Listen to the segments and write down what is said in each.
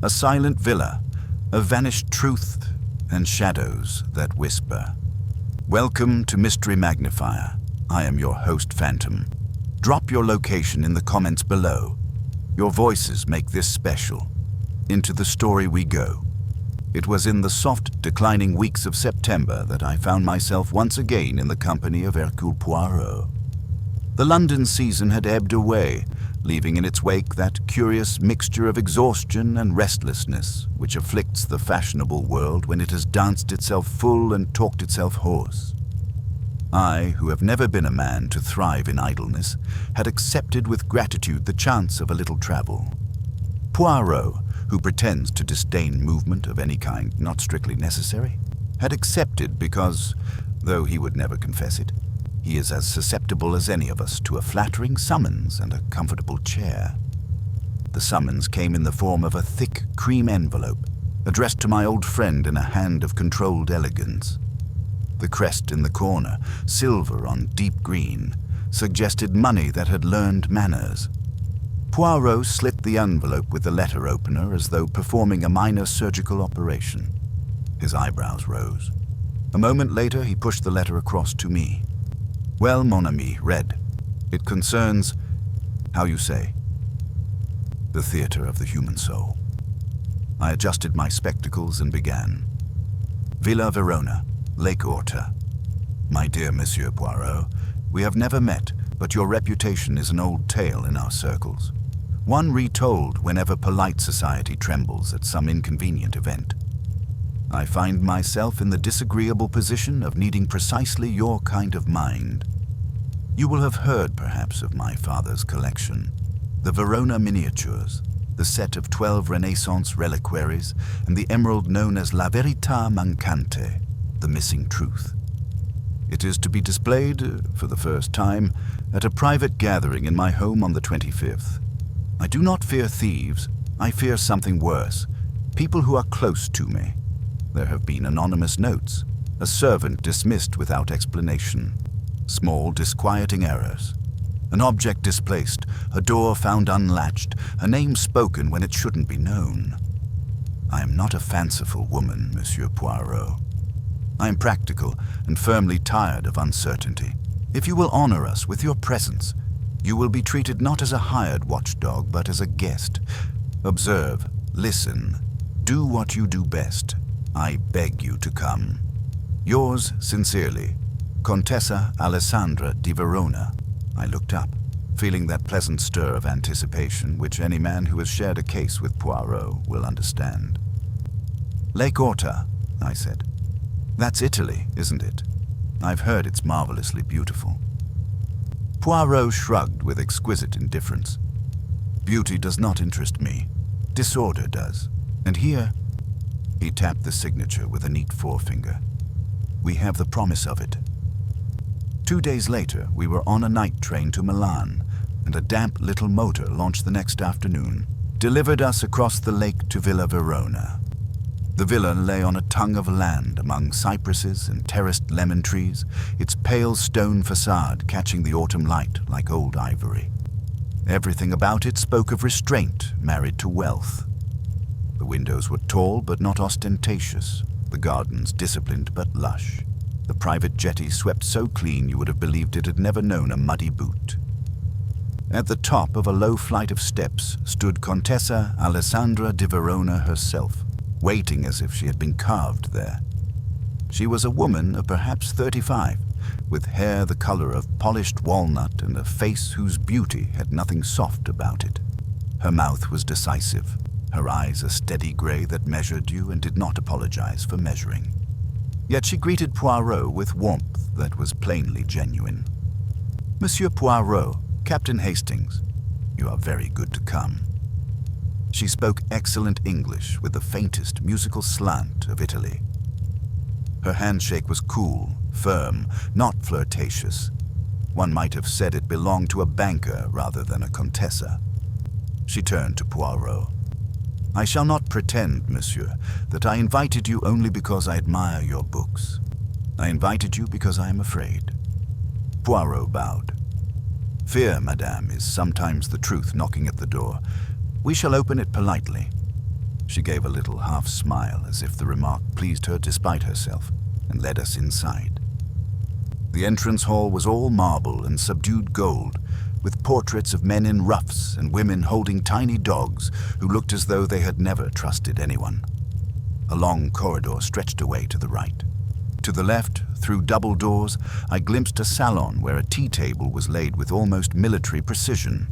A silent villa, a vanished truth, and shadows that whisper. Welcome to Mystery Magnifier. I am your host, Phantom. Drop your location in the comments below. Your voices make this special. Into the story we go. It was in the soft, declining weeks of September that I found myself once again in the company of Hercule Poirot. The London season had ebbed away, leaving in its wake that curious mixture of exhaustion and restlessness which afflicts the fashionable world when it has danced itself full and talked itself hoarse. I, who have never been a man to thrive in idleness, had accepted with gratitude the chance of a little travel. Poirot, who pretends to disdain movement of any kind not strictly necessary, had accepted because, though he would never confess it, he is as susceptible as any of us to a flattering summons and a comfortable chair. The summons came in the form of a thick cream envelope, addressed to my old friend in a hand of controlled elegance. The crest in the corner, silver on deep green, suggested money that had learned manners. Poirot slit the envelope with the letter opener as though performing a minor surgical operation. His eyebrows rose. A moment later, he pushed the letter across to me. Well, mon ami, read. It concerns, how you say, the theater of the human soul. I adjusted my spectacles and began. Villa Verona, Lake Orta. My dear Monsieur Poirot, we have never met, but your reputation is an old tale in our circles. One retold whenever polite society trembles at some inconvenient event. I find myself in the disagreeable position of needing precisely your kind of mind. You will have heard, perhaps, of my father's collection, the Verona miniatures, the set of 12 Renaissance reliquaries, and the emerald known as La Verità Mancante, the missing truth. It is to be displayed, for the first time, at a private gathering in my home on the 25th. I do not fear thieves. I fear something worse, people who are close to me. There have been anonymous notes, a servant dismissed without explanation, small disquieting errors, an object displaced, a door found unlatched, a name spoken when it shouldn't be known. I am not a fanciful woman, Monsieur Poirot. I am practical and firmly tired of uncertainty. If you will honor us with your presence, you will be treated not as a hired watchdog, but as a guest. Observe, listen, do what you do best. I beg you to come. Yours sincerely, Contessa Alessandra di Verona. I looked up, feeling that pleasant stir of anticipation which any man who has shared a case with Poirot will understand. Lake Orta, I said. That's Italy, isn't it? I've heard it's marvelously beautiful. Poirot shrugged with exquisite indifference. Beauty does not interest me. Disorder does. And here, he tapped the signature with a neat forefinger. We have the promise of it. 2 days later, we were on a night train to Milan, and a damp little motor launched the next afternoon, delivered us across the lake to Villa Verona. The villa lay on a tongue of land among cypresses and terraced lemon trees, its pale stone facade catching the autumn light like old ivory. Everything about it spoke of restraint married to wealth. The windows were tall but not ostentatious, the gardens disciplined but lush. The private jetty swept so clean you would have believed it had never known a muddy boot. At the top of a low flight of steps stood Contessa Alessandra di Verona herself, waiting as if she had been carved there. She was a woman of perhaps 35, with hair the color of polished walnut and a face whose beauty had nothing soft about it. Her mouth was decisive, her eyes a steady gray that measured you and did not apologize for measuring. Yet she greeted Poirot with warmth that was plainly genuine. Monsieur Poirot, Captain Hastings, you are very good to come. She spoke excellent English with the faintest musical slant of Italy. Her handshake was cool, firm, not flirtatious. One might have said it belonged to a banker rather than a contessa. She turned to Poirot. I shall not pretend, monsieur, that I invited you only because I admire your books. I invited you because I am afraid. Poirot bowed. Fear, madame, is sometimes the truth knocking at the door. We shall open it politely. She gave a little half-smile as if the remark pleased her despite herself, and led us inside. The entrance hall was all marble and subdued gold, with portraits of men in ruffs and women holding tiny dogs who looked as though they had never trusted anyone. A long corridor stretched away to the right. To the left, through double doors, I glimpsed a salon where a tea table was laid with almost military precision.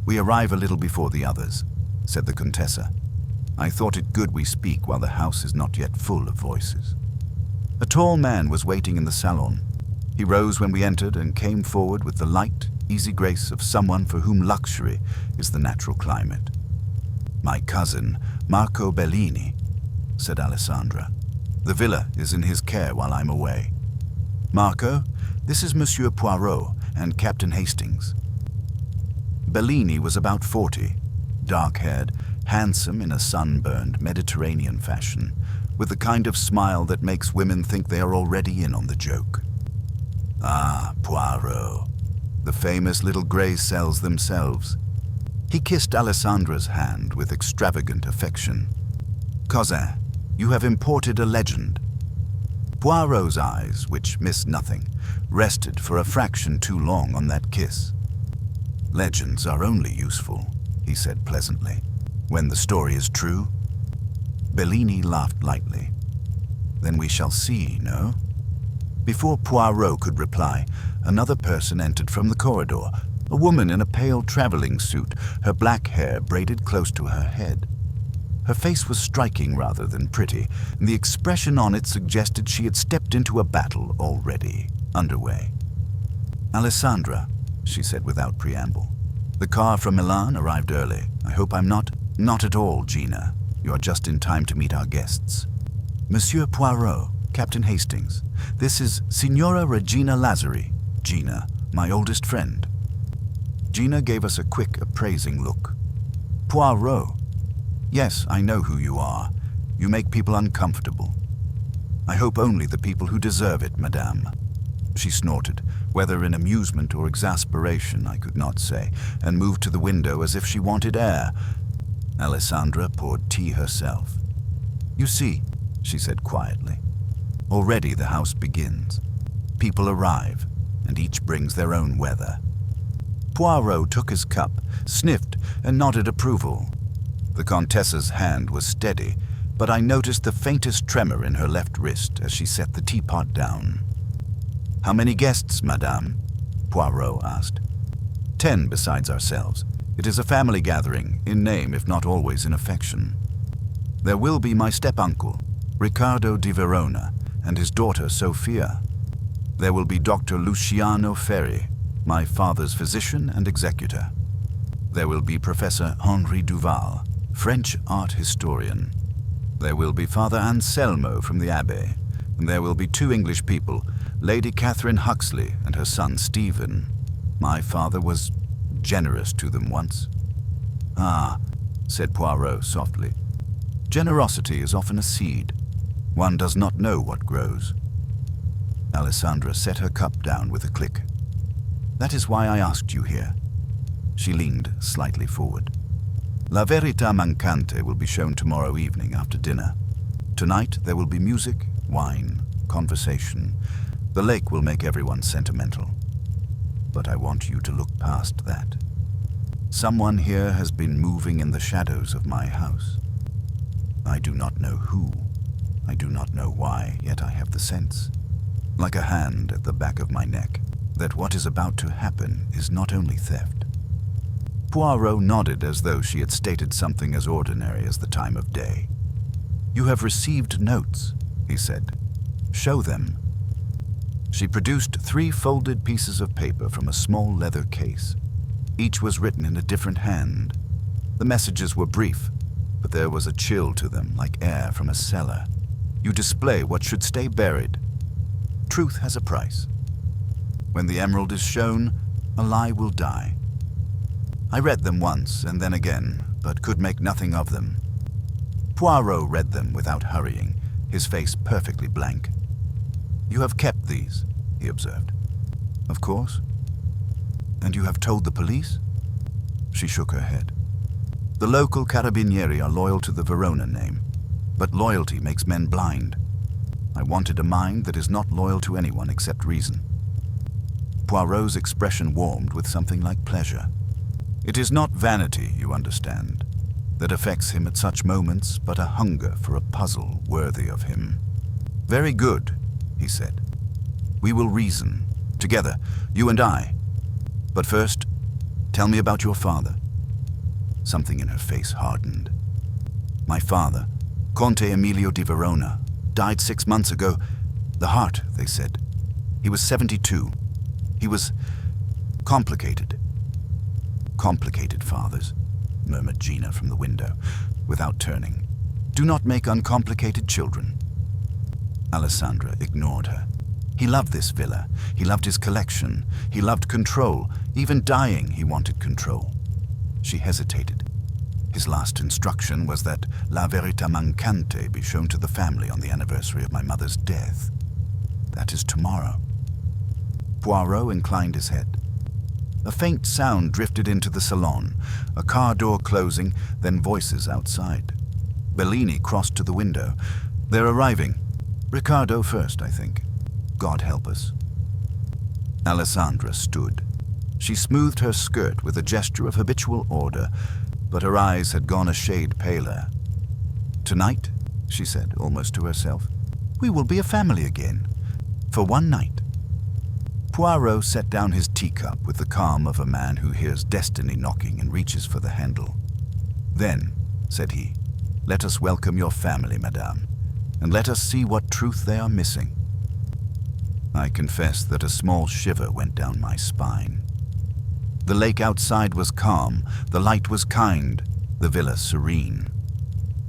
"We arrive a little before the others," said the Contessa. "I thought it good we speak while the house is not yet full of voices." A tall man was waiting in the salon. He rose when we entered and came forward with the light, easy grace of someone for whom luxury is the natural climate. "My cousin, Marco Bellini," said Alessandra. "The villa is in his care while I'm away. Marco, this is Monsieur Poirot and Captain Hastings." Bellini was about 40, dark-haired, handsome in a sunburned Mediterranean fashion, with the kind of smile that makes women think they are already in on the joke. "Ah, Poirot, the famous little grey cells themselves." He kissed Alessandra's hand with extravagant affection. "Cousin, you have imported a legend." Poirot's eyes, which missed nothing, rested for a fraction too long on that kiss. "Legends are only useful," he said pleasantly, "when the story is true." Bellini laughed lightly. "Then we shall see, no?" Before Poirot could reply, another person entered from the corridor, a woman in a pale traveling suit, her black hair braided close to her head. Her face was striking rather than pretty, and the expression on it suggested she had stepped into a battle already underway. "Alessandra," she said without preamble, "the car from Milan arrived early. I hope I'm not—" "Not at all, Gina. You are just in time to meet our guests. Monsieur Poirot, Captain Hastings. This is Signora Regina Lazzari, Gina, my oldest friend." Gina gave us a quick, appraising look. "Poirot? Yes, I know who you are. You make people uncomfortable." "I hope only the people who deserve it, madame." She snorted, whether in amusement or exasperation I could not say, and moved to the window as if she wanted air. Alessandra poured tea herself. "You see," she said quietly, "already the house begins. People arrive, and each brings their own weather." Poirot took his cup, sniffed, and nodded approval. The Contessa's hand was steady, but I noticed the faintest tremor in her left wrist as she set the teapot down. "How many guests, madame?" Poirot asked. 10 besides ourselves. It is a family gathering, in name if not always in affection. There will be my step-uncle, Riccardo di Verona, and his daughter Sophia. There will be Dr. Luciano Ferri, my father's physician and executor. There will be Professor Henri Duval, French art historian. There will be Father Anselmo from the Abbey, and there will be 2 English people, Lady Catherine Huxley and her son Stephen. My father was generous to them once." "Ah," said Poirot softly. "Generosity is often a seed. One does not know what grows." Alessandra set her cup down with a click. "That is why I asked you here." She leaned slightly forward. La Verità Mancante will be shown tomorrow evening after dinner. Tonight there will be music, wine, conversation. The lake will make everyone sentimental. But I want you to look past that. Someone here has been moving in the shadows of my house. I do not know who. I do not know why, yet I have the sense, like a hand at the back of my neck, that what is about to happen is not only theft." Poirot nodded as though she had stated something as ordinary as the time of day. "You have received notes," he said. "Show them." She produced 3 folded pieces of paper from a small leather case. Each was written in a different hand. The messages were brief, but there was a chill to them, like air from a cellar. You display what should stay buried. Truth has a price. When the emerald is shown, a lie will die. I read them once and then again, but could make nothing of them. Poirot read them without hurrying, his face perfectly blank. "You have kept these," he observed. "Of course." "And you have told the police?" She shook her head. The local carabinieri are loyal to the Verona name, but loyalty makes men blind. I wanted a mind that is not loyal to anyone except reason. Poirot's expression warmed with something like pleasure. It is not vanity, you understand, that affects him at such moments, but a hunger for a puzzle worthy of him. Very good, he said. We will reason, together, you and I. But first, tell me about your father. Something in her face hardened. My father, Conte Emilio di Verona, died 6 months ago. The heart, they said. He was 72. He was complicated. Complicated fathers, murmured Gina from the window, without turning. Do not make uncomplicated children. Alessandra ignored her. He loved this villa. He loved his collection. He loved control. Even dying, he wanted control. She hesitated. His last instruction was that La Verità Mancante be shown to the family on the anniversary of my mother's death. That is tomorrow. Poirot inclined his head. A faint sound drifted into the salon, a car door closing, then voices outside. Bellini crossed to the window. They're arriving. Riccardo first, I think. God help us. Alessandra stood. She smoothed her skirt with a gesture of habitual order, but her eyes had gone a shade paler. Tonight, she said, almost to herself, we will be a family again. For one night. Poirot set down his teacup with the calm of a man who hears destiny knocking and reaches for the handle. Then, said he, let us welcome your family, madame, and let us see what truth they are missing. I confess that a small shiver went down my spine. The lake outside was calm, the light was kind, the villa serene.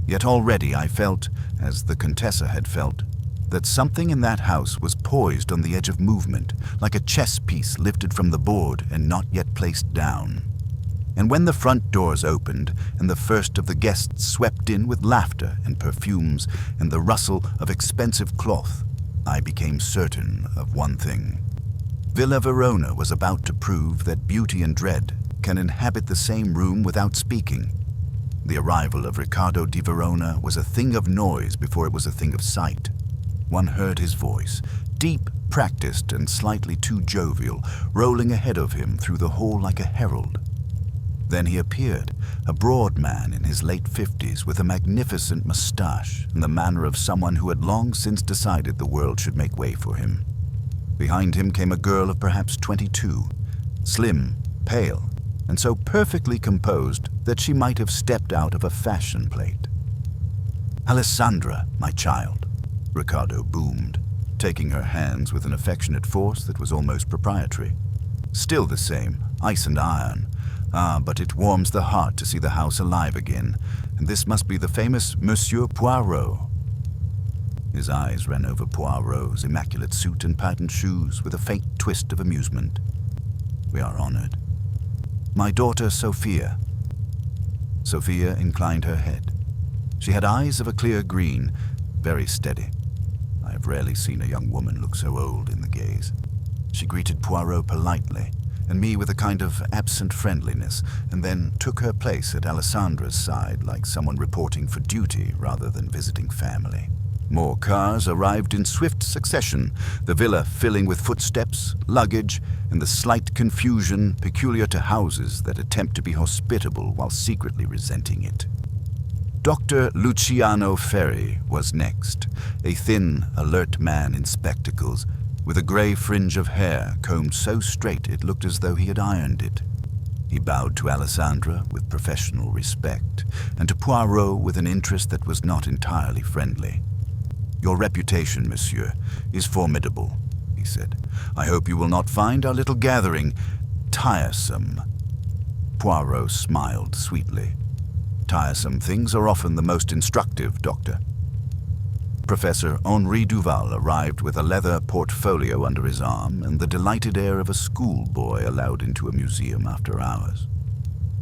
Yet already I felt, as the Contessa had felt, that something in that house was poised on the edge of movement, like a chess piece lifted from the board and not yet placed down. And when the front doors opened and the first of the guests swept in with laughter and perfumes and the rustle of expensive cloth, I became certain of one thing. Villa Verona was about to prove that beauty and dread can inhabit the same room without speaking. The arrival of Riccardo di Verona was a thing of noise before it was a thing of sight. One heard his voice, deep, practiced, and slightly too jovial, rolling ahead of him through the hall like a herald. Then he appeared, a broad man in his late 50s with a magnificent moustache and the manner of someone who had long since decided the world should make way for him. Behind him came a girl of perhaps 22, slim, pale, and so perfectly composed that she might have stepped out of a fashion plate. "Alessandra, my child," Riccardo boomed, taking her hands with an affectionate force that was almost proprietary. "Still the same, ice and iron. Ah, but it warms the heart to see the house alive again, and this must be the famous Monsieur Poirot." His eyes ran over Poirot's immaculate suit and patent shoes with a faint twist of amusement. "We are honored. My daughter, Sophia." Sophia inclined her head. She had eyes of a clear green, very steady. I have rarely seen a young woman look so old in the gaze. She greeted Poirot politely, and me with a kind of absent friendliness, and then took her place at Alessandra's side like someone reporting for duty rather than visiting family. More cars arrived in swift succession, the villa filling with footsteps, luggage, and the slight confusion peculiar to houses that attempt to be hospitable while secretly resenting it. Dr. Luciano Ferri was next, a thin, alert man in spectacles, with a gray fringe of hair combed so straight it looked as though he had ironed it. He bowed to Alessandra with professional respect, and to Poirot with an interest that was not entirely friendly. "Your reputation, monsieur, is formidable," he said. "I hope you will not find our little gathering tiresome." Poirot smiled sweetly. "Tiresome things are often the most instructive, Doctor." Professor Henri Duval arrived with a leather portfolio under his arm and the delighted air of a schoolboy allowed into a museum after hours.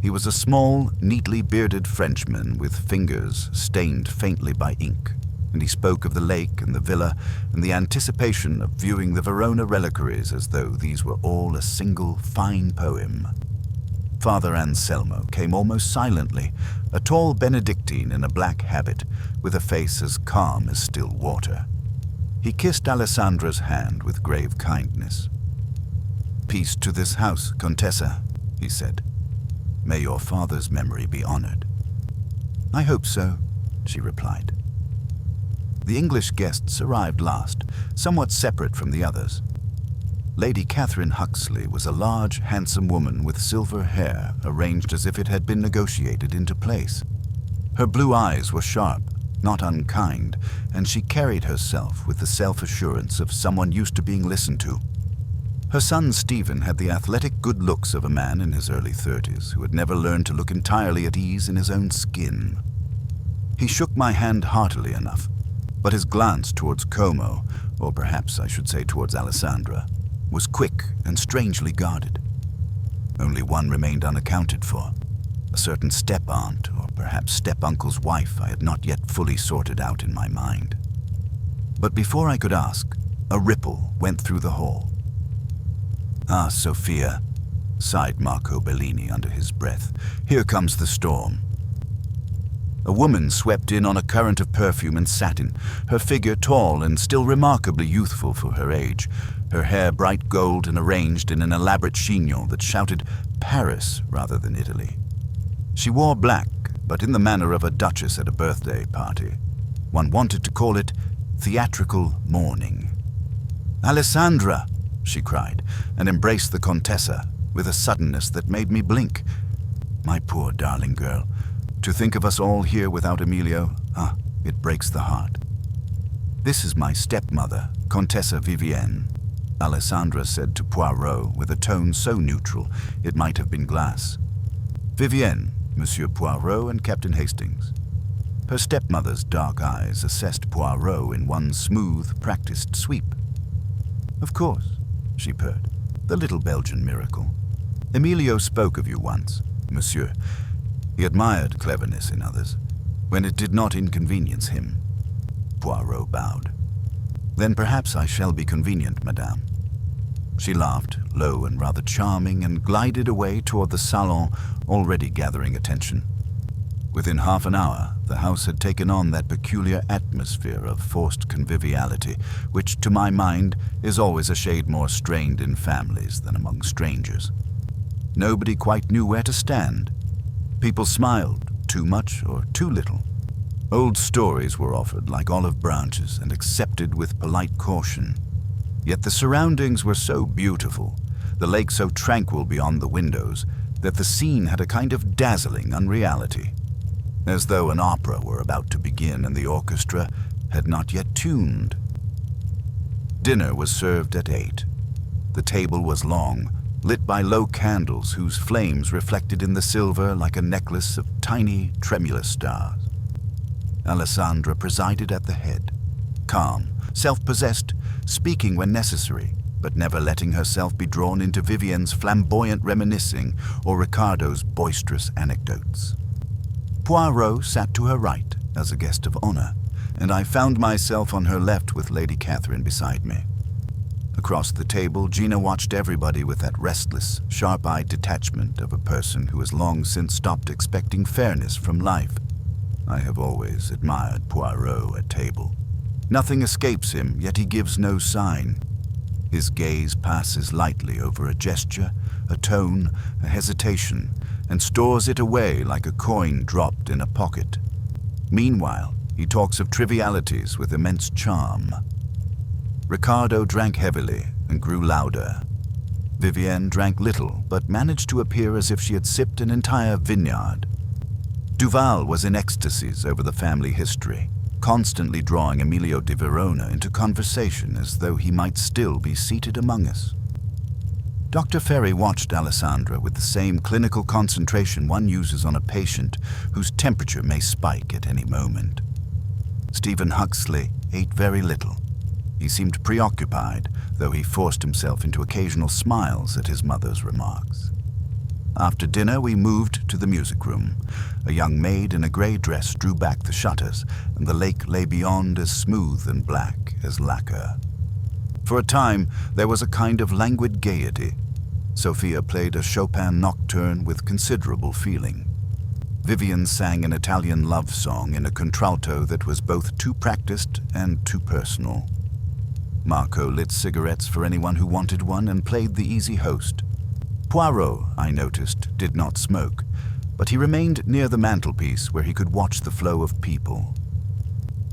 He was a small, neatly bearded Frenchman with fingers stained faintly by ink, and he spoke of the lake and the villa and the anticipation of viewing the Verona reliquaries as though these were all a single fine poem. Father Anselmo came almost silently, a tall Benedictine in a black habit, with a face as calm as still water. He kissed Alessandra's hand with grave kindness. "Peace to this house, Contessa," he said. "May your father's memory be honored." "I hope so," she replied. The English guests arrived last, somewhat separate from the others. Lady Catherine Huxley was a large, handsome woman with silver hair arranged as if it had been negotiated into place. Her blue eyes were sharp, not unkind, and she carried herself with the self-assurance of someone used to being listened to. Her son Stephen had the athletic good looks of a man in his early 30s who had never learned to look entirely at ease in his own skin. He shook my hand heartily enough, but his glance towards Como, or perhaps I should say towards Alessandra, was quick and strangely guarded. Only one remained unaccounted for, a certain step-aunt or perhaps step-uncle's wife I had not yet fully sorted out in my mind. But before I could ask, a ripple went through the hall. "Ah, Sophia," sighed Marco Bellini under his breath, "here comes the storm." A woman swept in on a current of perfume and satin, her figure tall and still remarkably youthful for her age, her hair bright gold and arranged in an elaborate chignon that shouted Paris rather than Italy. She wore black, but in the manner of a duchess at a birthday party. One wanted to call it theatrical mourning. "Alessandra!" she cried, and embraced the Contessa with a suddenness that made me blink. My poor darling girl, to think of us all here without Emilio, it breaks the heart. "This is my stepmother, Contessa Vivienne," Alessandra said to Poirot with a tone so neutral it might have been glass. "Vivienne, Monsieur Poirot and Captain Hastings." Her stepmother's dark eyes assessed Poirot in one smooth, practiced sweep. "Of course," she purred, "the little Belgian miracle. Emilio spoke of you once, Monsieur. He admired cleverness in others, when it did not inconvenience him." Poirot bowed. "Then perhaps I shall be convenient, madame." She laughed, low and rather charming, and glided away toward the salon, already gathering attention. Within half an hour, the house had taken on that peculiar atmosphere of forced conviviality, which, to my mind, is always a shade more strained in families than among strangers. Nobody quite knew where to stand. People smiled, too much or too little. Old stories were offered like olive branches and accepted with polite caution. Yet the surroundings were so beautiful, the lake so tranquil beyond the windows, that the scene had a kind of dazzling unreality, as though an opera were about to begin and the orchestra had not yet tuned. Dinner was served at 8. The table was long, lit by low candles whose flames reflected in the silver like a necklace of tiny, tremulous stars. Alessandra presided at the head, calm, self-possessed, speaking when necessary, but never letting herself be drawn into Vivienne's flamboyant reminiscing or Ricardo's boisterous anecdotes. Poirot sat to her right as a guest of honor, and I found myself on her left with Lady Catherine beside me. Across the table, Gina watched everybody with that restless, sharp-eyed detachment of a person who has long since stopped expecting fairness from life. I have always admired Poirot at table. Nothing escapes him, yet he gives no sign. His gaze passes lightly over a gesture, a tone, a hesitation, and stores it away like a coin dropped in a pocket. Meanwhile, he talks of trivialities with immense charm. Ricardo drank heavily and grew louder. Vivienne drank little, but managed to appear as if she had sipped an entire vineyard. Duval was in ecstasies over the family history, constantly drawing Emilio de Verona into conversation as though he might still be seated among us. Dr. Ferry watched Alessandra with the same clinical concentration one uses on a patient whose temperature may spike at any moment. Stephen Huxley ate very little. He seemed preoccupied, though he forced himself into occasional smiles at his mother's remarks. After dinner, we moved to the music room. A young maid in a grey dress drew back the shutters, and the lake lay beyond as smooth and black as lacquer. For a time, there was a kind of languid gaiety. Sophia played a Chopin nocturne with considerable feeling. Vivian sang an Italian love song in a contralto that was both too practiced and too personal. Marco lit cigarettes for anyone who wanted one and played the easy host. Poirot, I noticed, did not smoke, but he remained near the mantelpiece where he could watch the flow of people.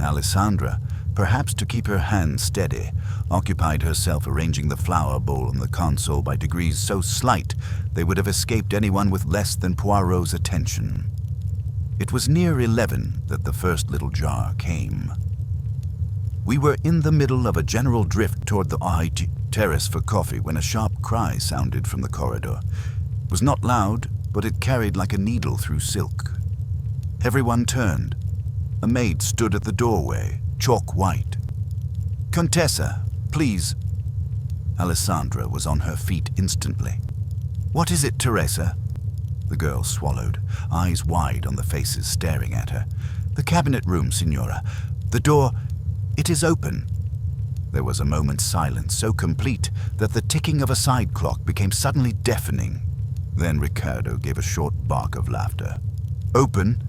Alessandra, perhaps to keep her hands steady, occupied herself arranging the flower bowl on the console by degrees so slight they would have escaped anyone with less than Poirot's attention. It was near 11 that the first little jar came. We were in the middle of a general drift toward the terrace for coffee when a sharp cry sounded from the corridor. It was not loud, but it carried like a needle through silk. Everyone turned. A maid stood at the doorway, chalk white. "Contessa, please." Alessandra was on her feet instantly. "What is it, Teresa?" The girl swallowed, eyes wide on the faces staring at her. "The cabinet room, signora. The door, it is open." There was a moment's silence so complete that the ticking of a side clock became suddenly deafening. Then Riccardo gave a short bark of laughter. "Open?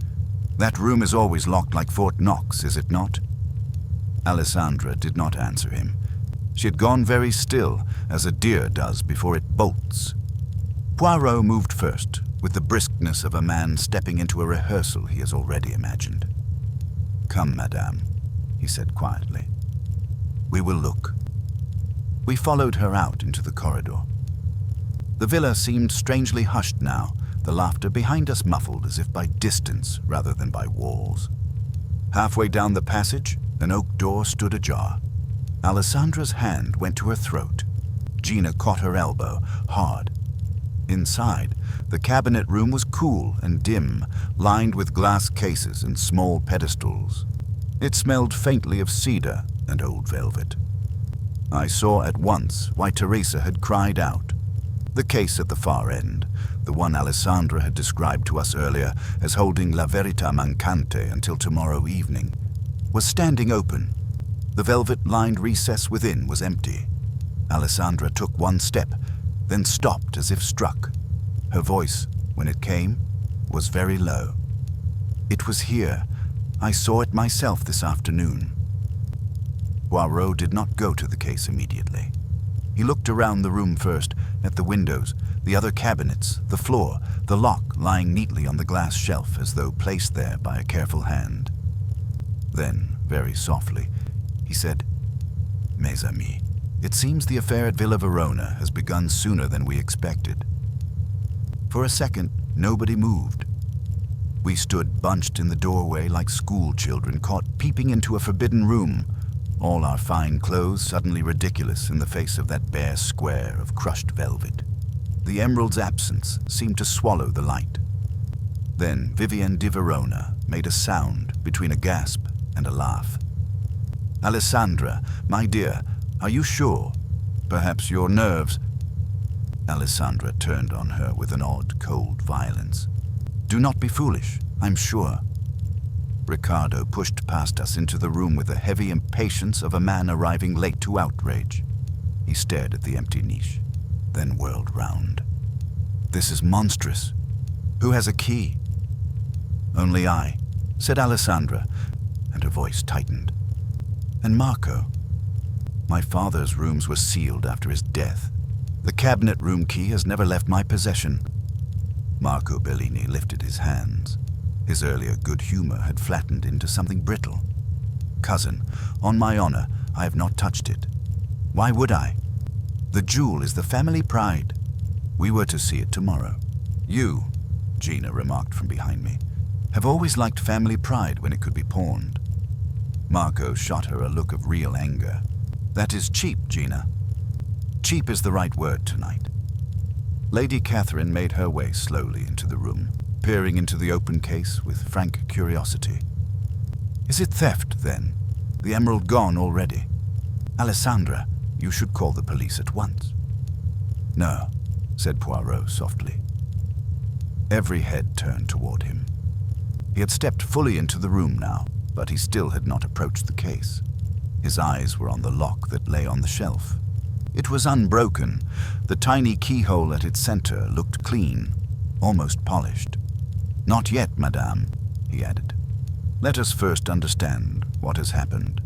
That room is always locked like Fort Knox, is it not?" Alessandra did not answer him. She had gone very still, as a deer does before it bolts. Poirot moved first, with the briskness of a man stepping into a rehearsal he has already imagined. "Come, madame," he said quietly. "We will look." We followed her out into the corridor. The villa seemed strangely hushed now, the laughter behind us muffled as if by distance rather than by walls. Halfway down the passage, an oak door stood ajar. Alessandra's hand went to her throat. Gina caught her elbow, hard. Inside, the cabinet room was cool and dim, lined with glass cases and small pedestals. It smelled faintly of cedar and old velvet. I saw at once why Teresa had cried out. The case at the far end, the one Alessandra had described to us earlier as holding La Verità Mancante until tomorrow evening, was standing open. The velvet-lined recess within was empty. Alessandra took one step, then stopped as if struck. Her voice, when it came, was very low. "It was here. I saw it myself this afternoon." Poirot did not go to the case immediately. He looked around the room first, at the windows, the other cabinets, the floor, the lock lying neatly on the glass shelf as though placed there by a careful hand. Then, very softly, he said, "Mes amis, it seems the affair at Villa Verona has begun sooner than we expected." For a second, nobody moved. We stood bunched in the doorway like school children caught peeping into a forbidden room, all our fine clothes suddenly ridiculous in the face of that bare square of crushed velvet. The emerald's absence seemed to swallow the light. Then Vivian di Verona made a sound between a gasp and a laugh. "Alessandra, my dear, are you sure? Perhaps your nerves—" Alessandra turned on her with an odd, cold violence. "Do not be foolish, I'm sure." Riccardo pushed past us into the room with the heavy impatience of a man arriving late to outrage. He stared at the empty niche, then whirled round. "This is monstrous. Who has a key?" "Only I," said Alessandra, and her voice tightened. "And Marco? My father's rooms were sealed after his death. The cabinet room key has never left my possession." Marco Bellini lifted his hands. His earlier good humor had flattened into something brittle. "Cousin, on my honor, I have not touched it. Why would I? The jewel is the family pride. We were to see it tomorrow. You," Gina remarked from behind me, "have always liked family pride when it could be pawned." Marco shot her a look of real anger. "That is cheap, Gina. Cheap is the right word tonight." Lady Catherine made her way slowly into the room, peering into the open case with frank curiosity. "Is it theft, then? The emerald gone already? Alessandra, you should call the police at once." "No," said Poirot softly. Every head turned toward him. He had stepped fully into the room now, but he still had not approached the case. His eyes were on the lock that lay on the shelf. It was unbroken. The tiny keyhole at its center looked clean, almost polished. "Not yet, madame," he added. "Let us first understand what has happened.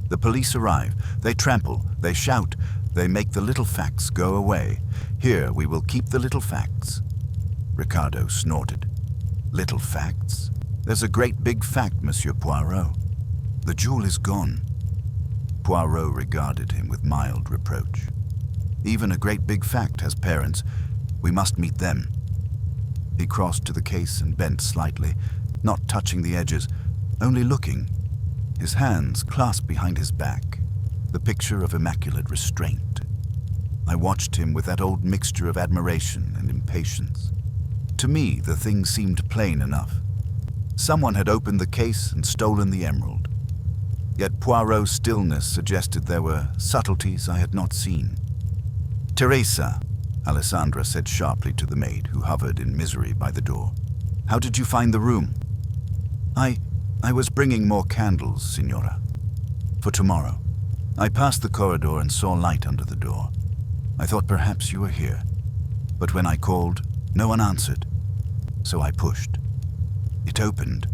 The police arrive. They trample, they shout, they make the little facts go away. Here we will keep the little facts." Ricardo snorted. "Little facts? There's a great big fact, Monsieur Poirot. The jewel is gone." Poirot regarded him with mild reproach. "Even a great big fact has parents. We must meet them." He crossed to the case and bent slightly, not touching the edges, only looking, his hands clasped behind his back, the picture of immaculate restraint. I watched him with that old mixture of admiration and impatience. To me, the thing seemed plain enough. Someone had opened the case and stolen the emerald. Yet Poirot's stillness suggested there were subtleties I had not seen. "Teresa," Alessandra said sharply to the maid who hovered in misery by the door. "How did you find the room?" I was bringing more candles, Signora. For tomorrow. I passed the corridor and saw light under the door. I thought perhaps you were here. But when I called, no one answered. So I pushed. It opened.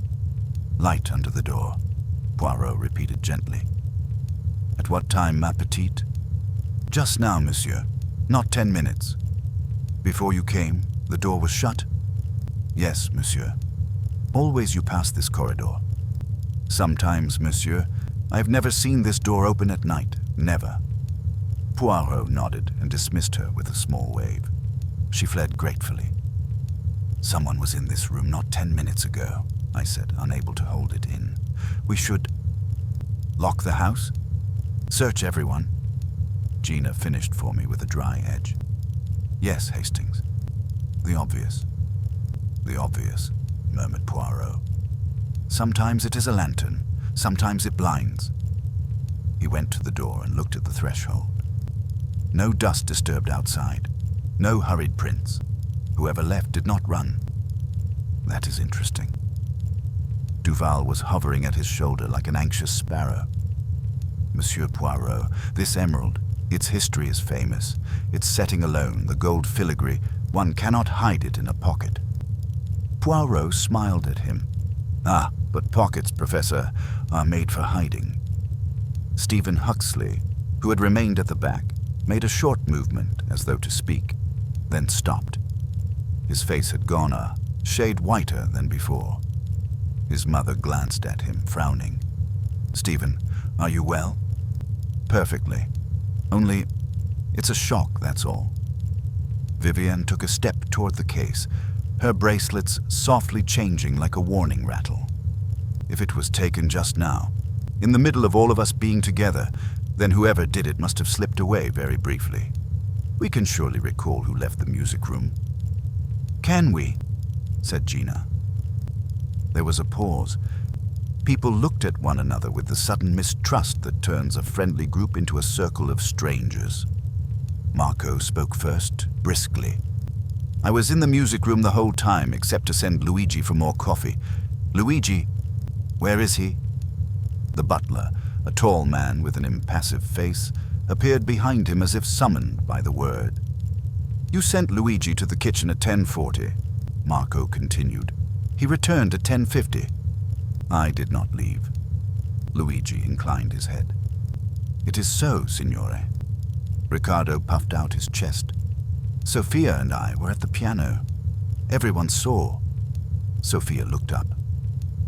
Light under the door," Poirot repeated gently. "At what time, ma petite?" "Just now, monsieur. Not 10 minutes. Before you came, the door was shut?" "Yes, monsieur. Always you pass this corridor." "Sometimes, monsieur. I have never seen this door open at night. Never." Poirot nodded and dismissed her with a small wave. She fled gratefully. "Someone was in this room not 10 minutes ago," I said, unable to hold it in. "We should lock the house? Search everyone?" Gina finished for me with a dry edge. "Yes, Hastings. The obvious." "The obvious," murmured Poirot. "Sometimes it is a lantern, sometimes it blinds." He went to the door and looked at the threshold. No dust disturbed outside, no hurried prints. Whoever left did not run. "That is interesting." Duval was hovering at his shoulder like an anxious sparrow. "Monsieur Poirot, this emerald, its history is famous. Its setting alone, the gold filigree, one cannot hide it in a pocket." Poirot smiled at him. "Ah, but pockets, Professor, are made for hiding." Stephen Huxley, who had remained at the back, made a short movement as though to speak, then stopped. His face had gone a shade whiter than before. His mother glanced at him, frowning. "Stephen, are you well?" "Perfectly. Only, it's a shock, that's all." Vivienne took a step toward the case, her bracelets softly changing like a warning rattle. If it was taken just now, in the middle of all of us being together, then whoever did it must have slipped away very briefly. We can surely recall who left the music room. "Can we?" said Gina. There was a pause. People looked at one another with the sudden mistrust that turns a friendly group into a circle of strangers. Marco spoke first, briskly. "I was in the music room the whole time except to send Luigi for more coffee. Luigi, where is he?" The butler, a tall man with an impassive face, appeared behind him as if summoned by the word. "You sent Luigi to the kitchen at 10:40, Marco continued. "He returned at 10:50. "I did not leave." Luigi inclined his head. "It is so, signore." Ricardo puffed out his chest. "Sophia and I were at the piano. Everyone saw." Sophia looked up.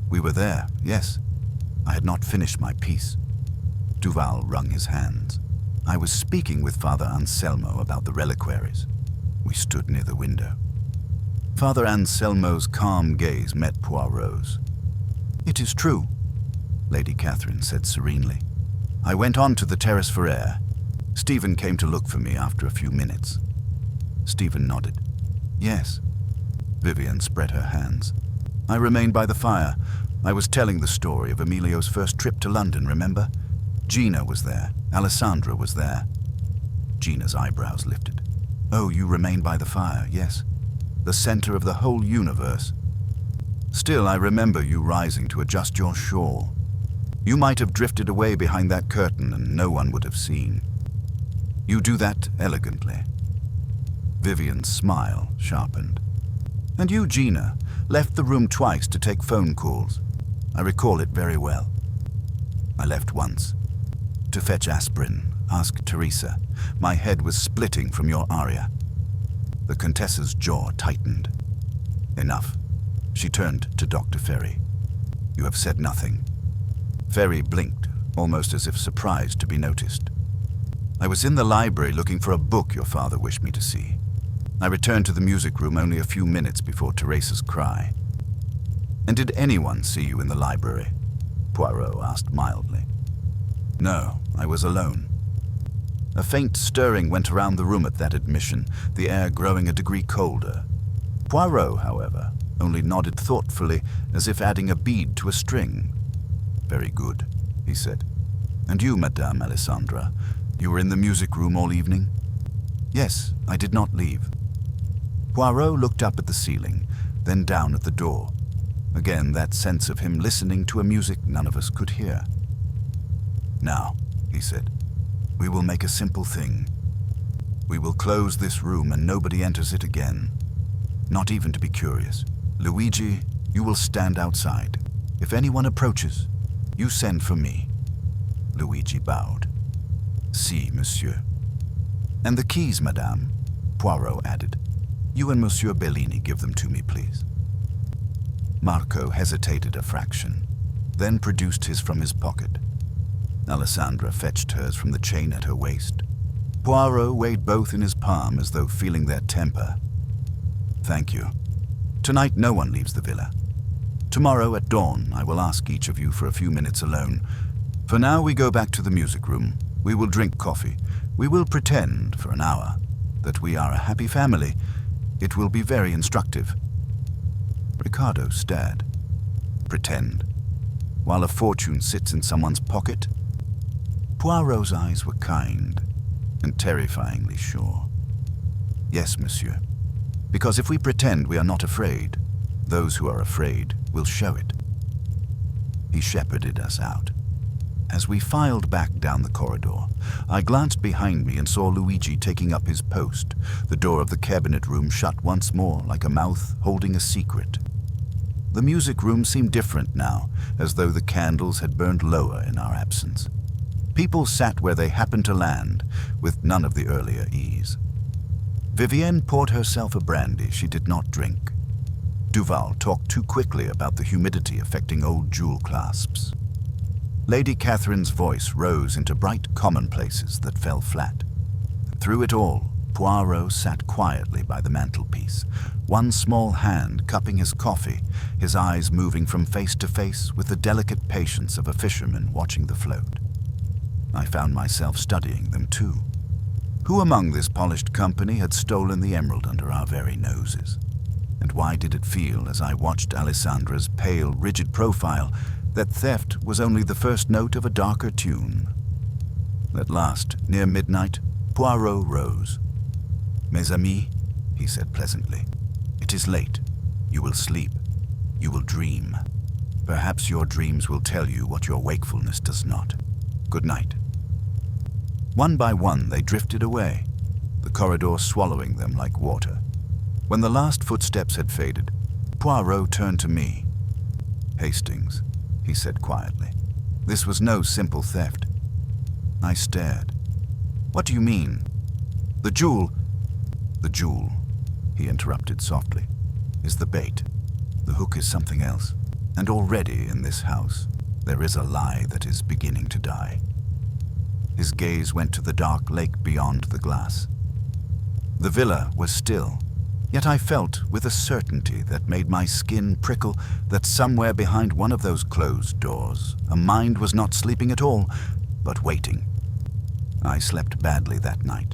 "We were there, yes. I had not finished my piece." Duval wrung his hands. "I was speaking with Father Anselmo about the reliquaries." We stood near the window. Father Anselmo's calm gaze met Poirot's. "It is true," Lady Catherine said serenely. "I went on to the terrace for air. Stephen came to look for me after a few minutes." Stephen nodded. "Yes." Vivienne spread her hands. "I remained by the fire. I was telling the story of Emilio's first trip to London, remember? Gina was there. Alessandra was there." Gina's eyebrows lifted. "Oh, you remained by the fire, yes. The center of the whole universe. Still, I remember you rising to adjust your shawl. You might have drifted away behind that curtain and no one would have seen. You do that elegantly." Vivian's smile sharpened. "And you, Gina, left the room twice to take phone calls. I recall it very well." "I left once. To fetch aspirin, ask Teresa. My head was splitting from your aria." The Contessa's jaw tightened. "Enough." She turned to Dr. Ferry. "You have said nothing." Ferry blinked, almost as if surprised to be noticed. "I was in the library looking for a book your father wished me to see. I returned to the music room only a few minutes before Teresa's cry." "And did anyone see you in the library?" Poirot asked mildly. "No, I was alone." A faint stirring went around the room at that admission, the air growing a degree colder. Poirot, however, only nodded thoughtfully, as if adding a bead to a string. "Very good," he said. "And you, Madame Alessandra, you were in the music room all evening?" "Yes, I did not leave." Poirot looked up at the ceiling, then down at the door. Again, that sense of him listening to a music none of us could hear. "Now," he said, "we will make a simple thing. We will close this room and nobody enters it again. Not even to be curious. Luigi, you will stand outside. If anyone approaches, you send for me." Luigi bowed. "Si, monsieur." "And the keys, madame," Poirot added. "You and Monsieur Bellini give them to me, please." Marco hesitated a fraction, then produced his from his pocket. Alessandra fetched hers from the chain at her waist. Poirot weighed both in his palm as though feeling their temper. "Thank you. Tonight no one leaves the villa. Tomorrow at dawn I will ask each of you for a few minutes alone. For now we go back to the music room. We will drink coffee. We will pretend, for an hour, that we are a happy family. It will be very instructive." Ricardo stared. "Pretend? While a fortune sits in someone's pocket?" Poirot's eyes were kind and terrifyingly sure. "Yes, monsieur. Because if we pretend we are not afraid, those who are afraid will show it." He shepherded us out. As we filed back down the corridor, I glanced behind me and saw Luigi taking up his post, the door of the cabinet room shut once more like a mouth holding a secret. The music room seemed different now, as though the candles had burned lower in our absence. People sat where they happened to land, with none of the earlier ease. Vivienne poured herself a brandy she did not drink. Duval talked too quickly about the humidity affecting old jewel clasps. Lady Catherine's voice rose into bright commonplaces that fell flat. Through it all, Poirot sat quietly by the mantelpiece, one small hand cupping his coffee, his eyes moving from face to face with the delicate patience of a fisherman watching the float. I found myself studying them too. Who among this polished company had stolen the emerald under our very noses? And why did it feel, as I watched Alessandra's pale, rigid profile, that theft was only the first note of a darker tune? At last, near midnight, Poirot rose. "Mes amis," he said pleasantly, "it is late. You will sleep. You will dream. Perhaps your dreams will tell you what your wakefulness does not. Good night." One by one they drifted away, the corridor swallowing them like water. When the last footsteps had faded, Poirot turned to me. "Hastings," he said quietly, "this was no simple theft." I stared. "What do you mean?" "The jewel—" "The jewel," he interrupted softly, "is the bait. The hook is something else. And already in this house, there is a lie that is beginning to die." His gaze went to the dark lake beyond the glass. The villa was still, yet I felt with a certainty that made my skin prickle that somewhere behind one of those closed doors, a mind was not sleeping at all, but waiting. I slept badly that night.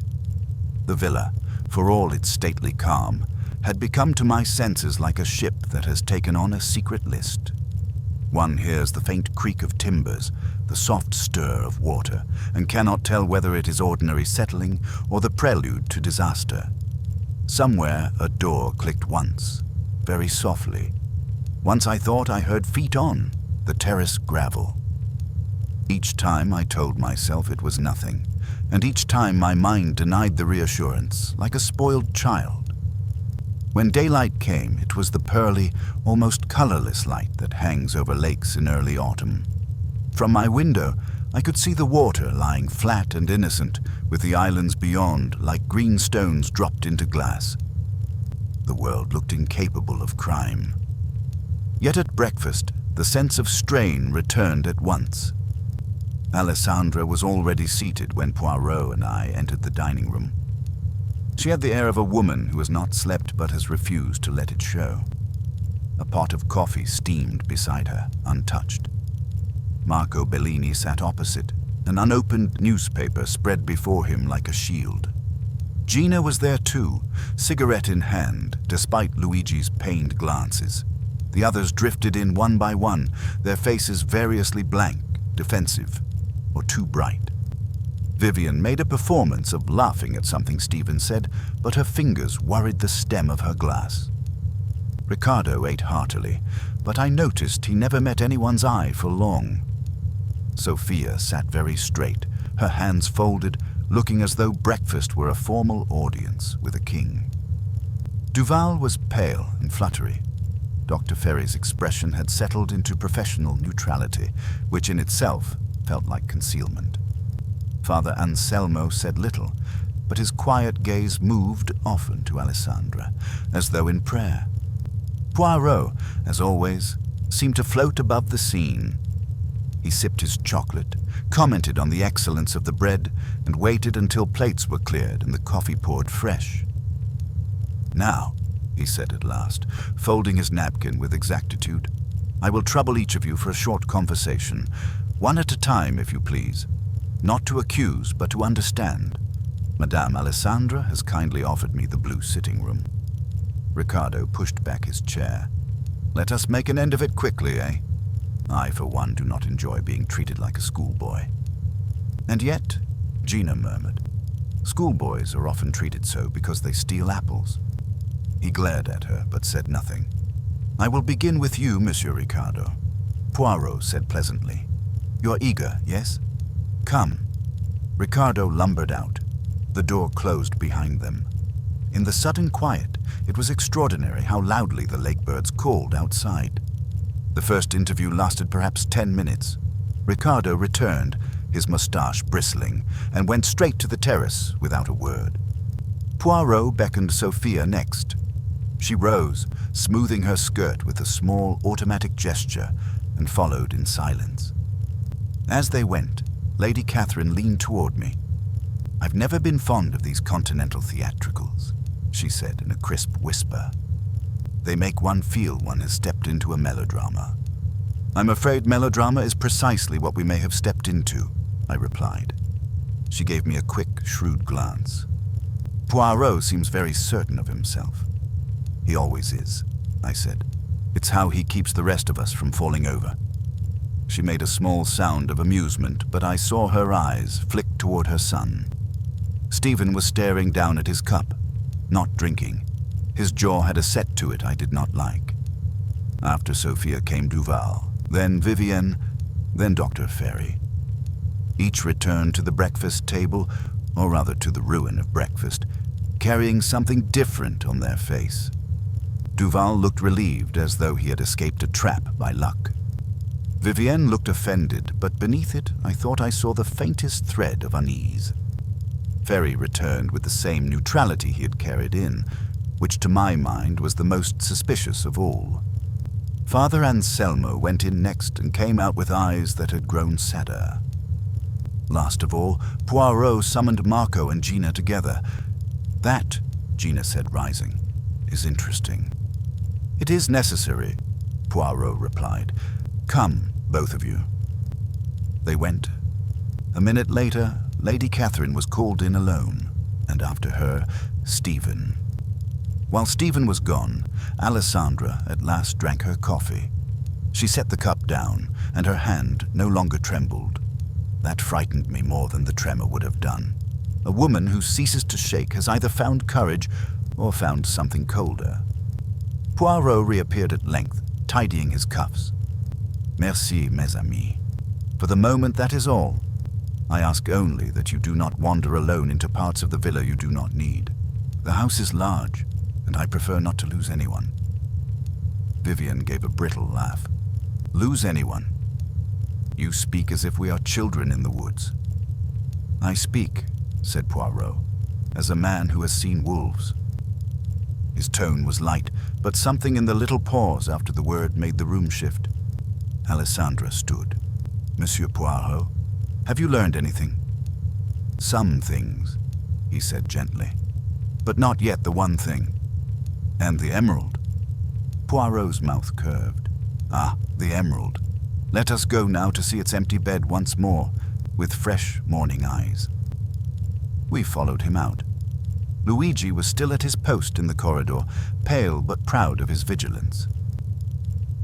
The villa, for all its stately calm, had become to my senses like a ship that has taken on a secret list. One hears the faint creak of timbers, the soft stir of water, and cannot tell whether it is ordinary settling or the prelude to disaster. Somewhere a door clicked once, very softly. Once I thought I heard feet on the terrace gravel. Each time I told myself it was nothing, and each time my mind denied the reassurance, like a spoiled child. When daylight came, it was the pearly, almost colorless light that hangs over lakes in early autumn. From my window, I could see the water lying flat and innocent, with the islands beyond like green stones dropped into glass. The world looked incapable of crime. Yet at breakfast, the sense of strain returned at once. Alessandra was already seated when Poirot and I entered the dining room. She had the air of a woman who has not slept but has refused to let it show. A pot of coffee steamed beside her, untouched. Marco Bellini sat opposite, an unopened newspaper spread before him like a shield. Gina was there too, cigarette in hand, despite Luigi's pained glances. The others drifted in one by one, their faces variously blank, defensive, or too bright. Vivian made a performance of laughing at something Stephen said, but her fingers worried the stem of her glass. Ricardo ate heartily, but I noticed he never met anyone's eye for long. Sophia sat very straight, her hands folded, looking as though breakfast were a formal audience with a king. Duval was pale and fluttery. Dr. Ferry's expression had settled into professional neutrality, which in itself felt like concealment. Father Anselmo said little, but his quiet gaze moved often to Alessandra, as though in prayer. Poirot, as always, seemed to float above the scene. He sipped his chocolate, commented on the excellence of the bread, and waited until plates were cleared and the coffee poured fresh. "Now," he said at last, folding his napkin with exactitude, "I will trouble each of you for a short conversation, one at a time, if you please. Not to accuse, but to understand. Madame Alessandra has kindly offered me the blue sitting room." Ricardo pushed back his chair. "Let us make an end of it quickly, eh? I, for one, do not enjoy being treated like a schoolboy." "And yet," Gina murmured, "schoolboys are often treated so because they steal apples." He glared at her, but said nothing. "I will begin with you, Monsieur Ricardo," Poirot said pleasantly. "You're eager, yes? Come." Ricardo lumbered out. The door closed behind them. In the sudden quiet, it was extraordinary how loudly the lake birds called outside. The first interview lasted perhaps 10 minutes. Ricardo returned, his moustache bristling, and went straight to the terrace without a word. Poirot beckoned Sophia next. She rose, smoothing her skirt with a small automatic gesture, and followed in silence. As they went, Lady Catherine leaned toward me. "I've never been fond of these continental theatricals," she said in a crisp whisper. "They make one feel one has stepped into a melodrama." "I'm afraid melodrama is precisely what we may have stepped into," I replied. She gave me a quick, shrewd glance. "Poirot seems very certain of himself." "He always is," I said. "It's how he keeps the rest of us from falling over." She made a small sound of amusement, but I saw her eyes flick toward her son. Stephen was staring down at his cup, not drinking. His jaw had a set to it I did not like. After Sophia came Duval, then Vivienne, then Dr. Ferry. Each returned to the breakfast table, or rather to the ruin of breakfast, carrying something different on their face. Duval looked relieved, as though he had escaped a trap by luck. Vivienne looked offended, but beneath it I thought I saw the faintest thread of unease. Ferry returned with the same neutrality he had carried in, which to my mind was the most suspicious of all. Father Anselmo went in next and came out with eyes that had grown sadder. Last of all, Poirot summoned Marco and Gina together. "That," Gina said, rising, "is interesting." "It is necessary," Poirot replied. "Come, both of you." They went. A minute later, Lady Catherine was called in alone, and after her, Stephen. While Stephen was gone, Alessandra at last drank her coffee. She set the cup down, and her hand no longer trembled. That frightened me more than the tremor would have done. A woman who ceases to shake has either found courage or found something colder. Poirot reappeared at length, tidying his cuffs. "Merci, mes amis. For the moment, that is all. I ask only that you do not wander alone into parts of the villa you do not need. The house is large, and I prefer not to lose anyone." Vivian gave a brittle laugh. "Lose anyone? You speak as if we are children in the woods." "I speak," said Poirot, "as a man who has seen wolves." His tone was light, but something in the little pause after the word made the room shift. Alessandra stood. "Monsieur Poirot, have you learned anything?" "Some things," he said gently, "but not yet the one thing." "And the emerald?" Poirot's mouth curved. "Ah, the emerald. Let us go now to see its empty bed once more, with fresh morning eyes." We followed him out. Luigi was still at his post in the corridor, pale but proud of his vigilance.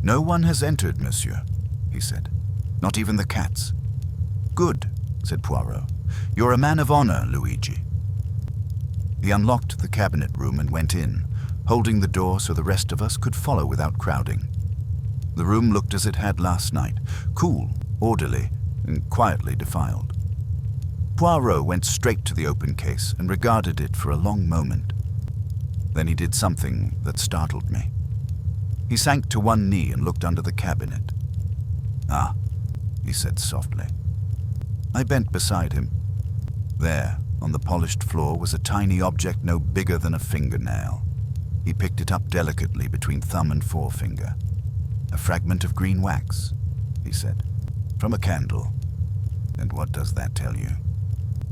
"No one has entered, monsieur," he said. "Not even the cats." "Good," said Poirot. "You're a man of honor, Luigi." He unlocked the cabinet room and went in, holding the door so the rest of us could follow without crowding. The room looked as it had last night, cool, orderly, and quietly defiled. Poirot went straight to the open case and regarded it for a long moment. Then he did something that startled me. He sank to one knee and looked under the cabinet. "Ah," he said softly. I bent beside him. There, on the polished floor, was a tiny object no bigger than a fingernail. He picked it up delicately between thumb and forefinger. "A fragment of green wax," he said, "from a candle. And what does that tell you?"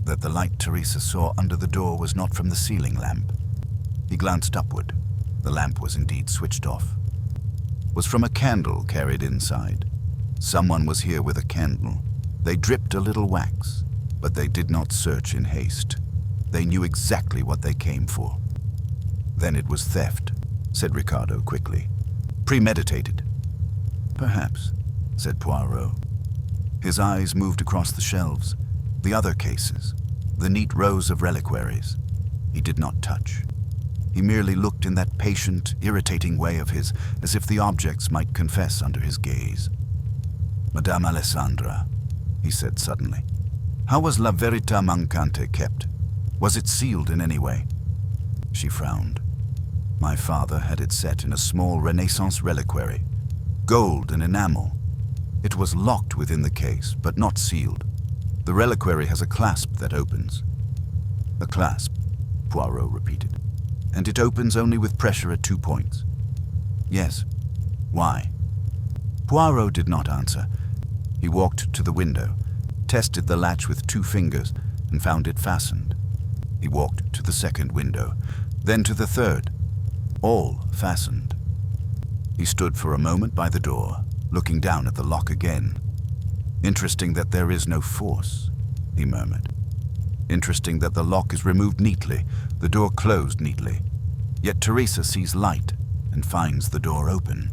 "That the light Teresa saw under the door was not from the ceiling lamp." He glanced upward. The lamp was indeed switched off. "Was from a candle carried inside. Someone was here with a candle. They dripped a little wax, but they did not search in haste. They knew exactly what they came for." "Then it was theft," said Ricardo quickly. "Premeditated." "Perhaps," said Poirot. His eyes moved across the shelves, the other cases, the neat rows of reliquaries. He did not touch. He merely looked in that patient, irritating way of his, as if the objects might confess under his gaze. "Madame Alessandra," he said suddenly, "how was La Verità Mancante kept? Was it sealed in any way?" She frowned. "My father had it set in a small Renaissance reliquary, gold and enamel. It was locked within the case, but not sealed. The reliquary has a clasp that opens." "A clasp," Poirot repeated. "And it opens only with pressure at 2 points." "Yes. Why?" Poirot did not answer. He walked to the window, tested the latch with 2 fingers, and found it fastened. He walked to the second window, then to the third. All fastened. He stood for a moment by the door, looking down at the lock again. "Interesting that there is no force," he murmured. "Interesting that the lock is removed neatly, the door closed neatly. Yet Teresa sees light and finds the door open."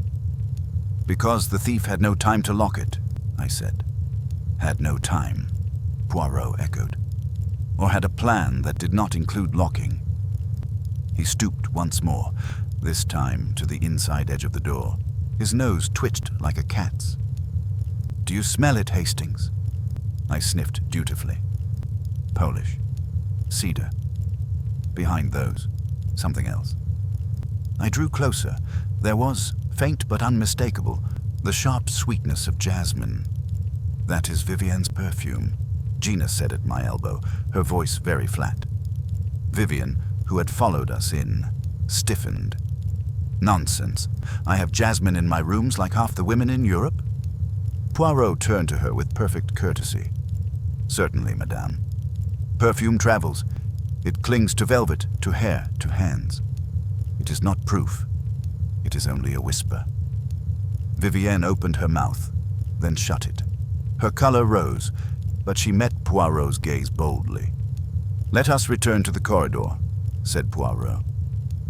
"Because the thief had no time to lock it," I said. "Had no time," Poirot echoed. "Or had a plan that did not include locking." He stooped once more, this time to the inside edge of the door. His nose twitched like a cat's. "Do you smell it, Hastings?" I sniffed dutifully. "Polish. Cedar. Behind those, something else." I drew closer. There was, faint but unmistakable, the sharp sweetness of jasmine. "That is Vivian's perfume," Gina said at my elbow, her voice very flat. Vivian, who had followed us in, stiffened. "Nonsense. I have jasmine in my rooms like half the women in Europe." Poirot turned to her with perfect courtesy. "Certainly, madame. Perfume travels. It clings to velvet, to hair, to hands. It is not proof. It is only a whisper." Vivienne opened her mouth, then shut it. Her color rose, but she met Poirot's gaze boldly. "Let us return to the corridor," said Poirot.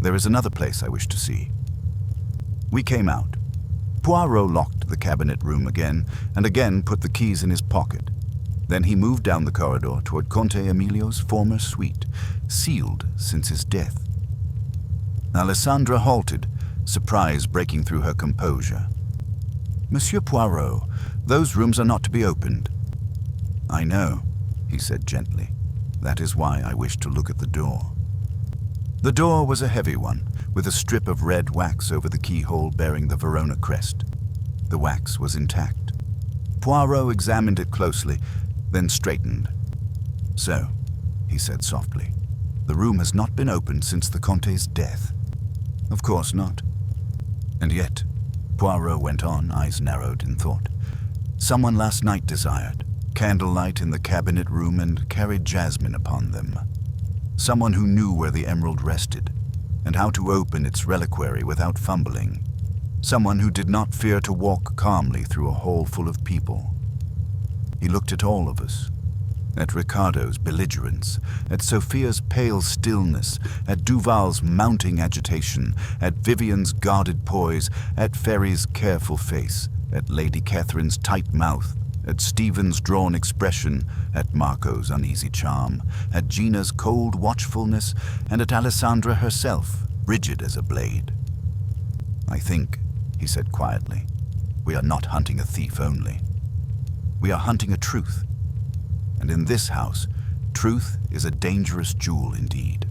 "There is another place I wish to see." We came out. Poirot locked the cabinet room again and again put the keys in his pocket. Then he moved down the corridor toward Conte Emilio's former suite, sealed since his death. Alessandra halted, surprise breaking through her composure. "Monsieur Poirot, those rooms are not to be opened." "I know," he said gently. "That is why I wish to look at the door." The door was a heavy one, with a strip of red wax over the keyhole bearing the Verona crest. The wax was intact. Poirot examined it closely, then straightened. "So," he said softly, "the room has not been opened since the Comte's death." "Of course not." "And yet," Poirot went on, eyes narrowed in thought, "someone last night desired candlelight in the cabinet room and carried jasmine upon them. Someone who knew where the emerald rested and how to open its reliquary without fumbling. Someone who did not fear to walk calmly through a hall full of people." He looked at all of us, at Ricardo's belligerence, at Sophia's pale stillness, at Duval's mounting agitation, at Vivian's guarded poise, at Ferry's careful face, at Lady Catherine's tight mouth, at Stephen's drawn expression, at Marco's uneasy charm, at Gina's cold watchfulness, and at Alessandra herself, rigid as a blade. "I think," he said quietly, "we are not hunting a thief only. We are hunting a truth. And in this house, truth is a dangerous jewel indeed."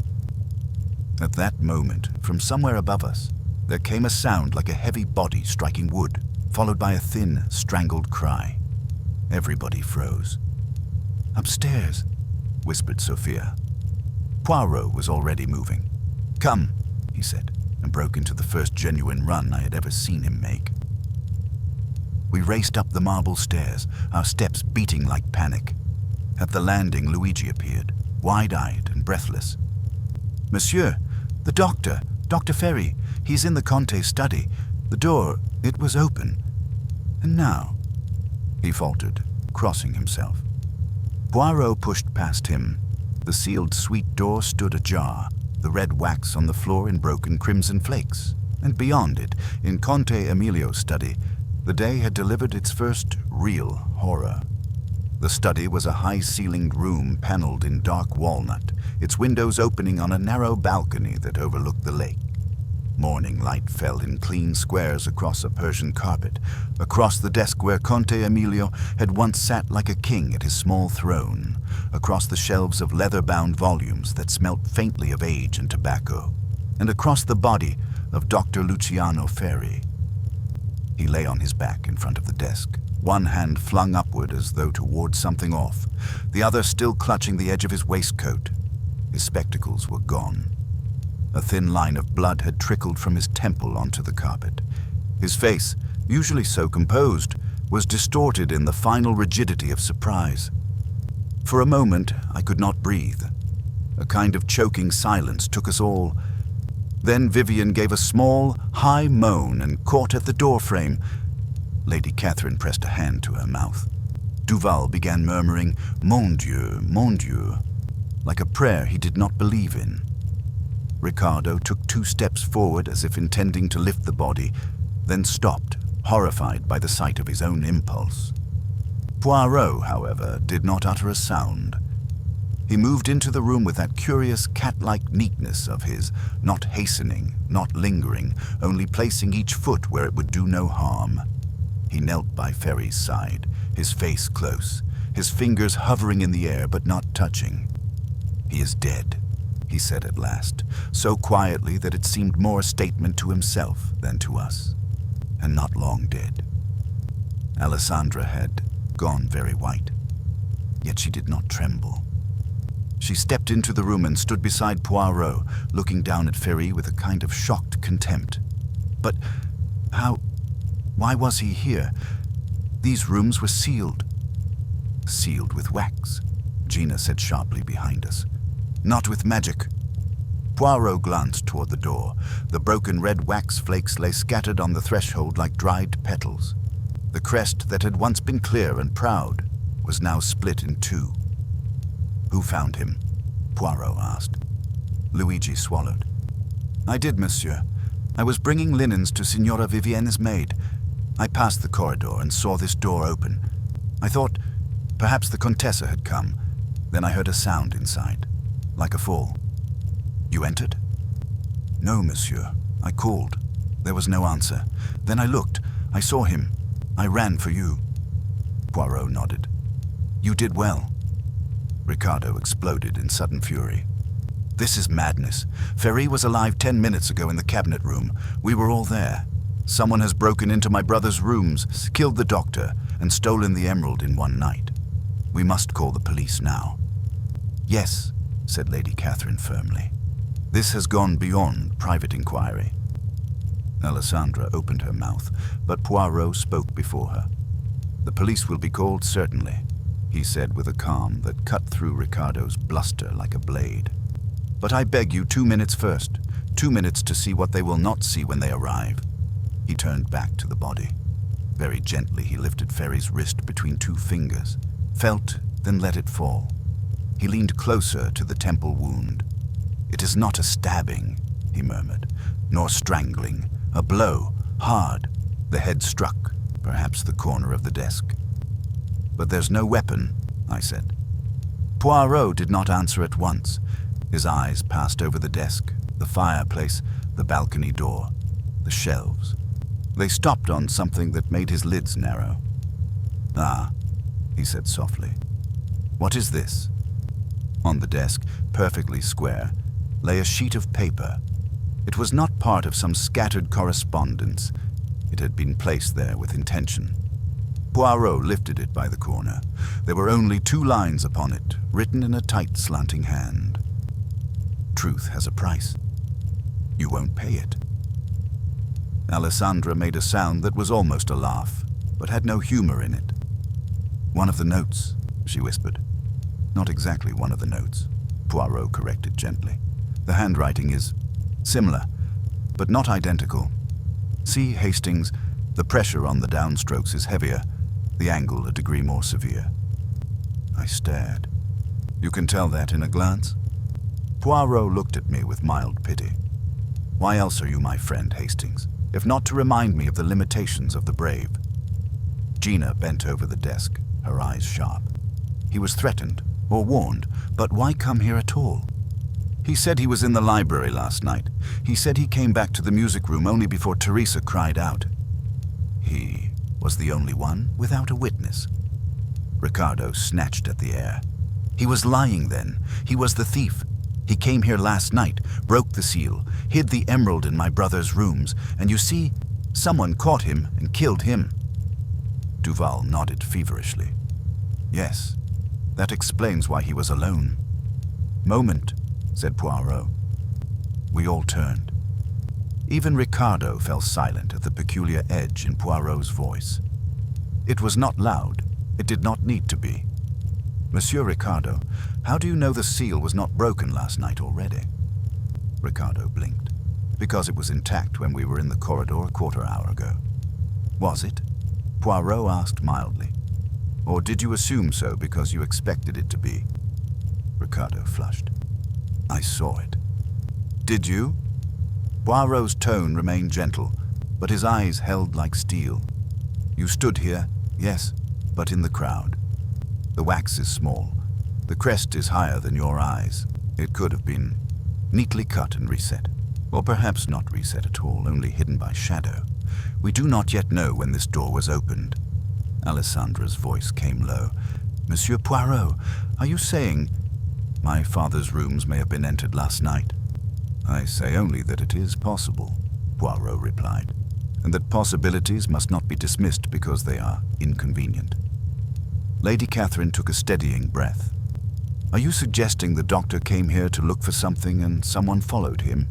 At that moment, from somewhere above us, there came a sound like a heavy body striking wood, followed by a thin, strangled cry. Everybody froze. "Upstairs," whispered Sophia. Poirot was already moving. "Come," he said, and broke into the first genuine run I had ever seen him make. We raced up the marble stairs, our steps beating like panic. At the landing, Luigi appeared, wide-eyed and breathless. "Monsieur, the doctor, Dr. Ferry, he's in the Comte's study. The door, it was open. And now," he faltered, crossing himself. Poirot pushed past him. The sealed suite door stood ajar, the red wax on the floor in broken crimson flakes. And beyond it, in Conte Emilio's study, the day had delivered its first real horror. The study was a high-ceilinged room paneled in dark walnut, its windows opening on a narrow balcony that overlooked the lake. Morning light fell in clean squares across a Persian carpet, across the desk where Conte Emilio had once sat like a king at his small throne, across the shelves of leather-bound volumes that smelt faintly of age and tobacco, and across the body of Dr. Luciano Ferri. He lay on his back in front of the desk, one hand flung upward as though to ward something off, the other still clutching the edge of his waistcoat. His spectacles were gone. A thin line of blood had trickled from his temple onto the carpet. His face, usually so composed, was distorted in the final rigidity of surprise. For a moment, I could not breathe. A kind of choking silence took us all. Then Vivian gave a small, high moan and caught at the doorframe. Lady Catherine pressed a hand to her mouth. Duval began murmuring, mon Dieu, like a prayer he did not believe in. Ricardo took 2 steps forward as if intending to lift the body, then stopped, horrified by the sight of his own impulse. Poirot, however, did not utter a sound. He moved into the room with that curious cat-like neatness of his, not hastening, not lingering, only placing each foot where it would do no harm. He knelt by Ferry's side, his face close, his fingers hovering in the air but not touching. "He is dead," he said at last, so quietly that it seemed more a statement to himself than to us, and not long dead. Alessandra had gone very white, yet she did not tremble. She stepped into the room and stood beside Poirot, looking down at Ferry with a kind of shocked contempt. "But why was he here? These rooms were sealed." "Sealed with wax," Gina said sharply behind us. "Not with magic." Poirot glanced toward the door. The broken red wax flakes lay scattered on the threshold like dried petals. The crest that had once been clear and proud was now split in 2. "Who found him?" Poirot asked. Luigi swallowed. "I did, monsieur. I was bringing linens to Signora Vivienne's maid. I passed the corridor and saw this door open. I thought perhaps the Contessa had come. Then I heard a sound inside, like a fall." "You entered?" "No, monsieur. I called. There was no answer. Then I looked. I saw him. I ran for you." Poirot nodded. "You did well." Ricardo exploded in sudden fury. "This is madness. Ferry was alive 10 minutes ago in the cabinet room. We were all there. Someone has broken into my brother's rooms, killed the doctor, and stolen the emerald in one night. We must call the police now." "Yes," said Lady Catherine firmly. "This has gone beyond private inquiry." Alessandra opened her mouth, but Poirot spoke before her. "The police will be called, certainly," he said with a calm that cut through Ricardo's bluster like a blade. "But I beg you 2 minutes first. 2 minutes to see what they will not see when they arrive." He turned back to the body. Very gently he lifted Ferry's wrist between 2 fingers, felt, then let it fall. He leaned closer to the temple wound. "It is not a stabbing," he murmured, "nor strangling. A blow, hard. The head struck, perhaps the corner of the desk." "But there's no weapon," I said. Poirot did not answer at once. His eyes passed over the desk, the fireplace, the balcony door, the shelves. They stopped on something that made his lids narrow. "Ah," he said softly. "What is this?" On the desk, perfectly square, lay a sheet of paper. It was not part of some scattered correspondence. It had been placed there with intention. Poirot lifted it by the corner. There were only 2 lines upon it, written in a tight, slanting hand. "Truth has a price. You won't pay it." Alessandra made a sound that was almost a laugh, but had no humor in it. "One of the notes," she whispered. "Not exactly one of the notes," Poirot corrected gently. "The handwriting is similar, but not identical. See, Hastings, the pressure on the downstrokes is heavier, the angle a degree more severe." I stared. "You can tell that in a glance?" Poirot looked at me with mild pity. "Why else are you my friend, Hastings, if not to remind me of the limitations of the brave?" Gina bent over the desk, her eyes sharp. "He was threatened, or warned, but why come here at all? He said he was in the library last night. He said he came back to the music room only before Teresa cried out. He was the only one without a witness." Ricardo snatched at the air. "He was lying then. He was the thief. He came here last night, broke the seal, hid the emerald in my brother's rooms, and you see, someone caught him and killed him." Duval nodded feverishly. "Yes, that explains why he was alone." "Moment," said Poirot. We all turned. Even Ricardo fell silent at the peculiar edge in Poirot's voice. It was not loud. It did not need to be. "Monsieur Ricardo, how do you know the seal was not broken last night already?" Ricardo blinked. "Because it was intact when we were in the corridor a quarter-hour ago." "Was it?" Poirot asked mildly. "Or did you assume so because you expected it to be?" Ricardo flushed. "I saw it." "Did you?" Poirot's tone remained gentle, but his eyes held like steel. "You stood here, yes, but in the crowd. The wax is small. The crest is higher than your eyes. It could have been neatly cut and reset. Or perhaps not reset at all, only hidden by shadow. We do not yet know when this door was opened." Alessandra's voice came low. "Monsieur Poirot, are you saying—" "My father's rooms may have been entered last night." "I say only that it is possible," Poirot replied, "and that possibilities must not be dismissed because they are inconvenient." Lady Catherine took a steadying breath. "Are you suggesting the doctor came here to look for something and someone followed him?"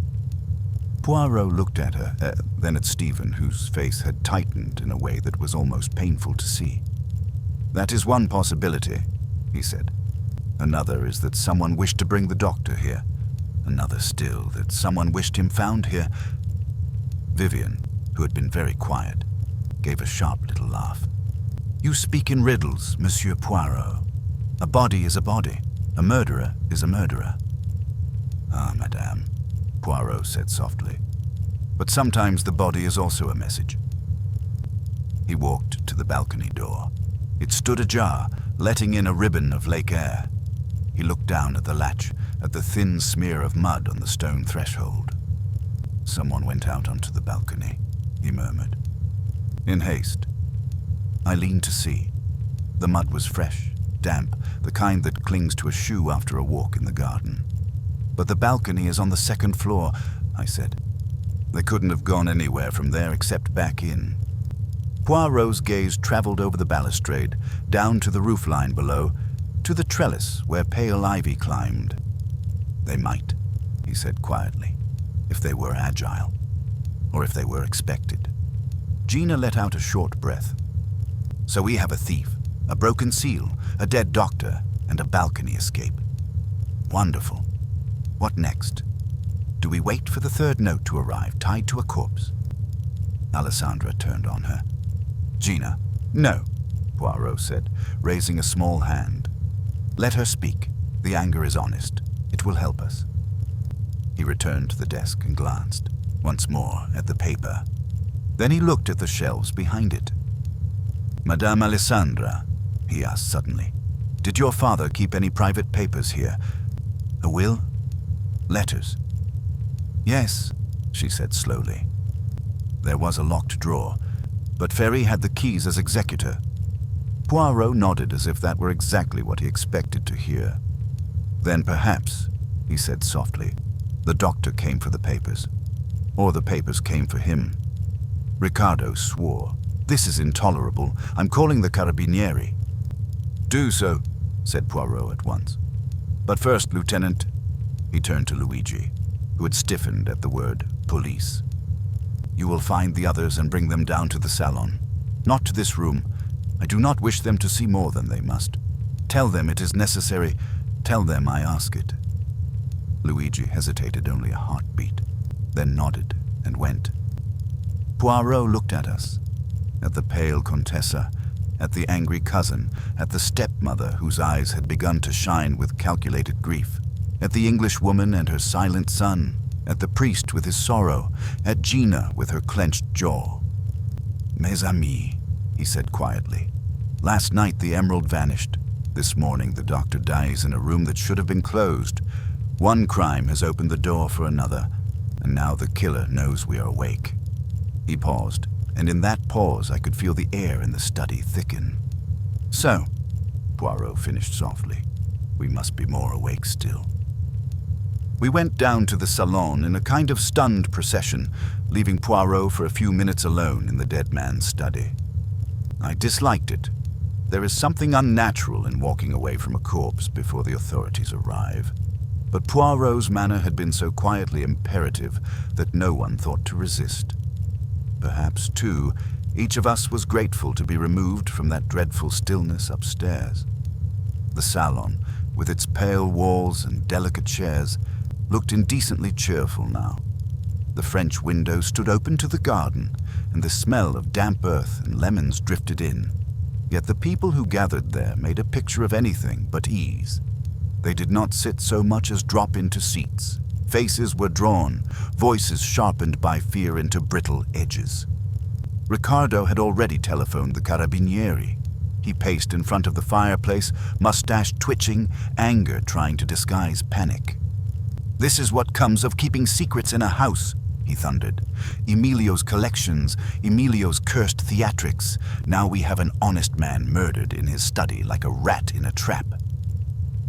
Poirot looked at her, then at Stephen, whose face had tightened in a way that was almost painful to see. "That is one possibility," he said. "Another is that someone wished to bring the doctor here. Another still, that someone wished him found here." Vivian, who had been very quiet, gave a sharp little laugh. "You speak in riddles, Monsieur Poirot. A body is a body. A murderer is a murderer." "Ah, madame," Poirot said softly. "But sometimes the body is also a message." He walked to the balcony door. It stood ajar, letting in a ribbon of lake air. He looked down at the latch, at the thin smear of mud on the stone threshold. "Someone went out onto the balcony," he murmured. "In haste." I leaned to see. The mud was fresh, damp, the kind that clings to a shoe after a walk in the garden. "But the balcony is on the second floor," I said. "They couldn't have gone anywhere from there except back in." Poirot's gaze traveled over the balustrade, down to the roofline below, to the trellis where pale ivy climbed. "They might," he said quietly, "if they were agile, or if they were expected." Gina let out a short breath. "So we have a thief, a broken seal, a dead doctor, and a balcony escape. Wonderful. What next? Do we wait for the third note to arrive, tied to a corpse?" Alessandra turned on her. "Gina." "No," Poirot said, raising a small hand. "Let her speak. The anger is honest. It will help us." He returned to the desk and glanced, once more, at the paper. Then he looked at the shelves behind it. "Madame Alessandra," he asked suddenly, "did your father keep any private papers here? A will? Letters?" "Yes," she said slowly. "There was a locked drawer, but Ferry had the keys as executor." Poirot nodded as if that were exactly what he expected to hear. "Then perhaps," he said softly, "the doctor came for the papers. Or the papers came for him." Riccardo swore. "This is intolerable. I'm calling the Carabinieri." "Do so," said Poirot at once. "But first, Lieutenant," he turned to Luigi, who had stiffened at the word police. "You will find the others and bring them down to the salon. Not to this room. I do not wish them to see more than they must. Tell them it is necessary. Tell them I ask it." Luigi hesitated only a heartbeat, then nodded and went. Poirot looked at us, at the pale Contessa, at the angry cousin, at the stepmother whose eyes had begun to shine with calculated grief, at the English woman and her silent son, at the priest with his sorrow, at Gina with her clenched jaw. "Mes amis," he said quietly, "last night the emerald vanished. This morning the doctor dies in a room that should have been closed. One crime has opened the door for another, and now the killer knows we are awake." He paused, and in that pause I could feel the air in the study thicken. "So," Poirot finished softly, "we must be more awake still." We went down to the salon in a kind of stunned procession, leaving Poirot for a few minutes alone in the dead man's study. I disliked it. There is something unnatural in walking away from a corpse before the authorities arrive. But Poirot's manner had been so quietly imperative that no one thought to resist. Perhaps, too, each of us was grateful to be removed from that dreadful stillness upstairs. The salon, with its pale walls and delicate chairs, looked indecently cheerful now. The French window stood open to the garden, and the smell of damp earth and lemons drifted in. Yet the people who gathered there made a picture of anything but ease. They did not sit so much as drop into seats. Faces were drawn, voices sharpened by fear into brittle edges. Riccardo had already telephoned the Carabinieri. He paced in front of the fireplace, mustache twitching, anger trying to disguise panic. "This is what comes of keeping secrets in a house," he thundered. "Emilio's collections, Emilio's cursed theatrics. Now we have an honest man murdered in his study like a rat in a trap."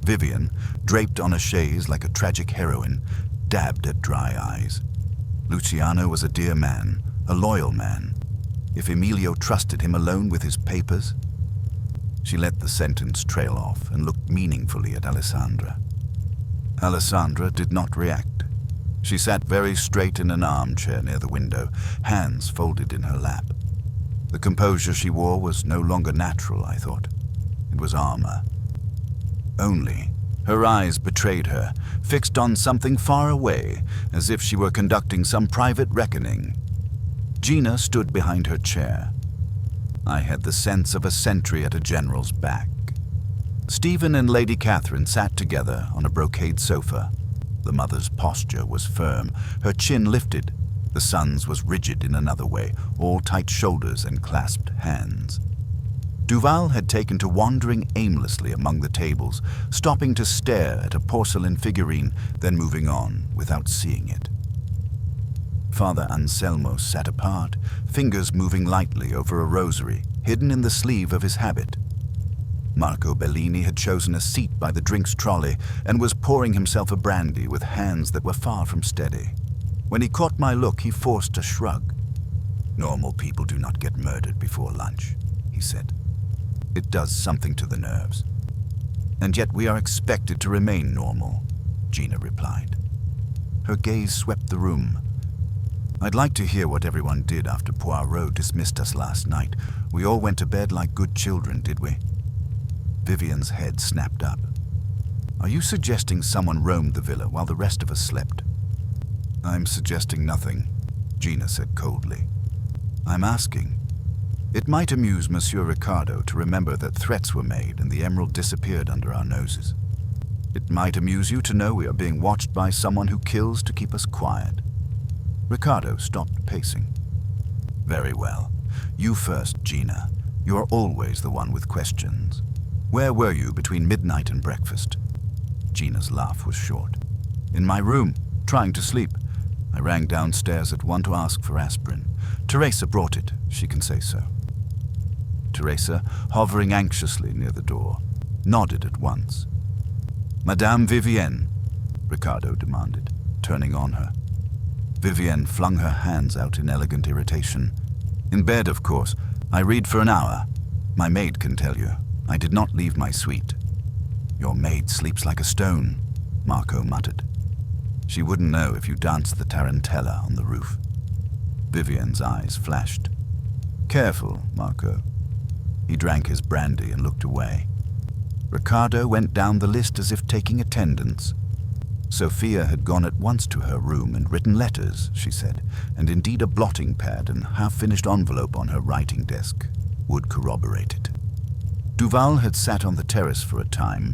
Vivian, draped on a chaise like a tragic heroine, dabbed at dry eyes. Luciano was a dear man, a loyal man. If Emilio trusted him alone with his papers... She let the sentence trail off and looked meaningfully at Alessandra. Alessandra did not react. She sat very straight in an armchair near the window, hands folded in her lap. The composure she wore was no longer natural, I thought. It was armor. Only, her eyes betrayed her, fixed on something far away, as if she were conducting some private reckoning. Gina stood behind her chair. I had the sense of a sentry at a general's back. Stephen and Lady Catherine sat together on a brocade sofa. The mother's posture was firm, her chin lifted. The son's was rigid in another way, all tight shoulders and clasped hands. Duval had taken to wandering aimlessly among the tables, stopping to stare at a porcelain figurine, then moving on without seeing it. Father Anselmo sat apart, fingers moving lightly over a rosary, hidden in the sleeve of his habit. Marco Bellini had chosen a seat by the drinks trolley and was pouring himself a brandy with hands that were far from steady. When he caught my look, he forced a shrug. "Normal people do not get murdered before lunch," he said. "It does something to the nerves." "And yet we are expected to remain normal," Gina replied. Her gaze swept the room. "I'd like to hear what everyone did after Poirot dismissed us last night. We all went to bed like good children, did we?" Vivian's head snapped up. "Are you suggesting someone roamed the villa while the rest of us slept?" "I'm suggesting nothing," Gina said coldly. "I'm asking. It might amuse Monsieur Ricardo to remember that threats were made and the emerald disappeared under our noses. It might amuse you to know we are being watched by someone who kills to keep us quiet." Ricardo stopped pacing. "Very well. You first, Gina. You are always the one with questions. Where were you between midnight and breakfast?" Gina's laugh was short. "In my room, trying to sleep. I rang downstairs at 1 to ask for aspirin. Teresa brought it. She can say so." Teresa, hovering anxiously near the door, nodded at once. "Madame Vivienne," Ricardo demanded, turning on her. Vivienne flung her hands out in elegant irritation. "In bed, of course. I read for an hour. My maid can tell you. I did not leave my suite." "Your maid sleeps like a stone," Marco muttered. "She wouldn't know if you danced the tarantella on the roof." Vivienne's eyes flashed. "Careful, Marco." He drank his brandy and looked away. Ricardo went down the list as if taking attendance. Sophia had gone at once to her room and written letters, she said, and indeed a blotting pad and half-finished envelope on her writing desk would corroborate it. Duval had sat on the terrace for a time,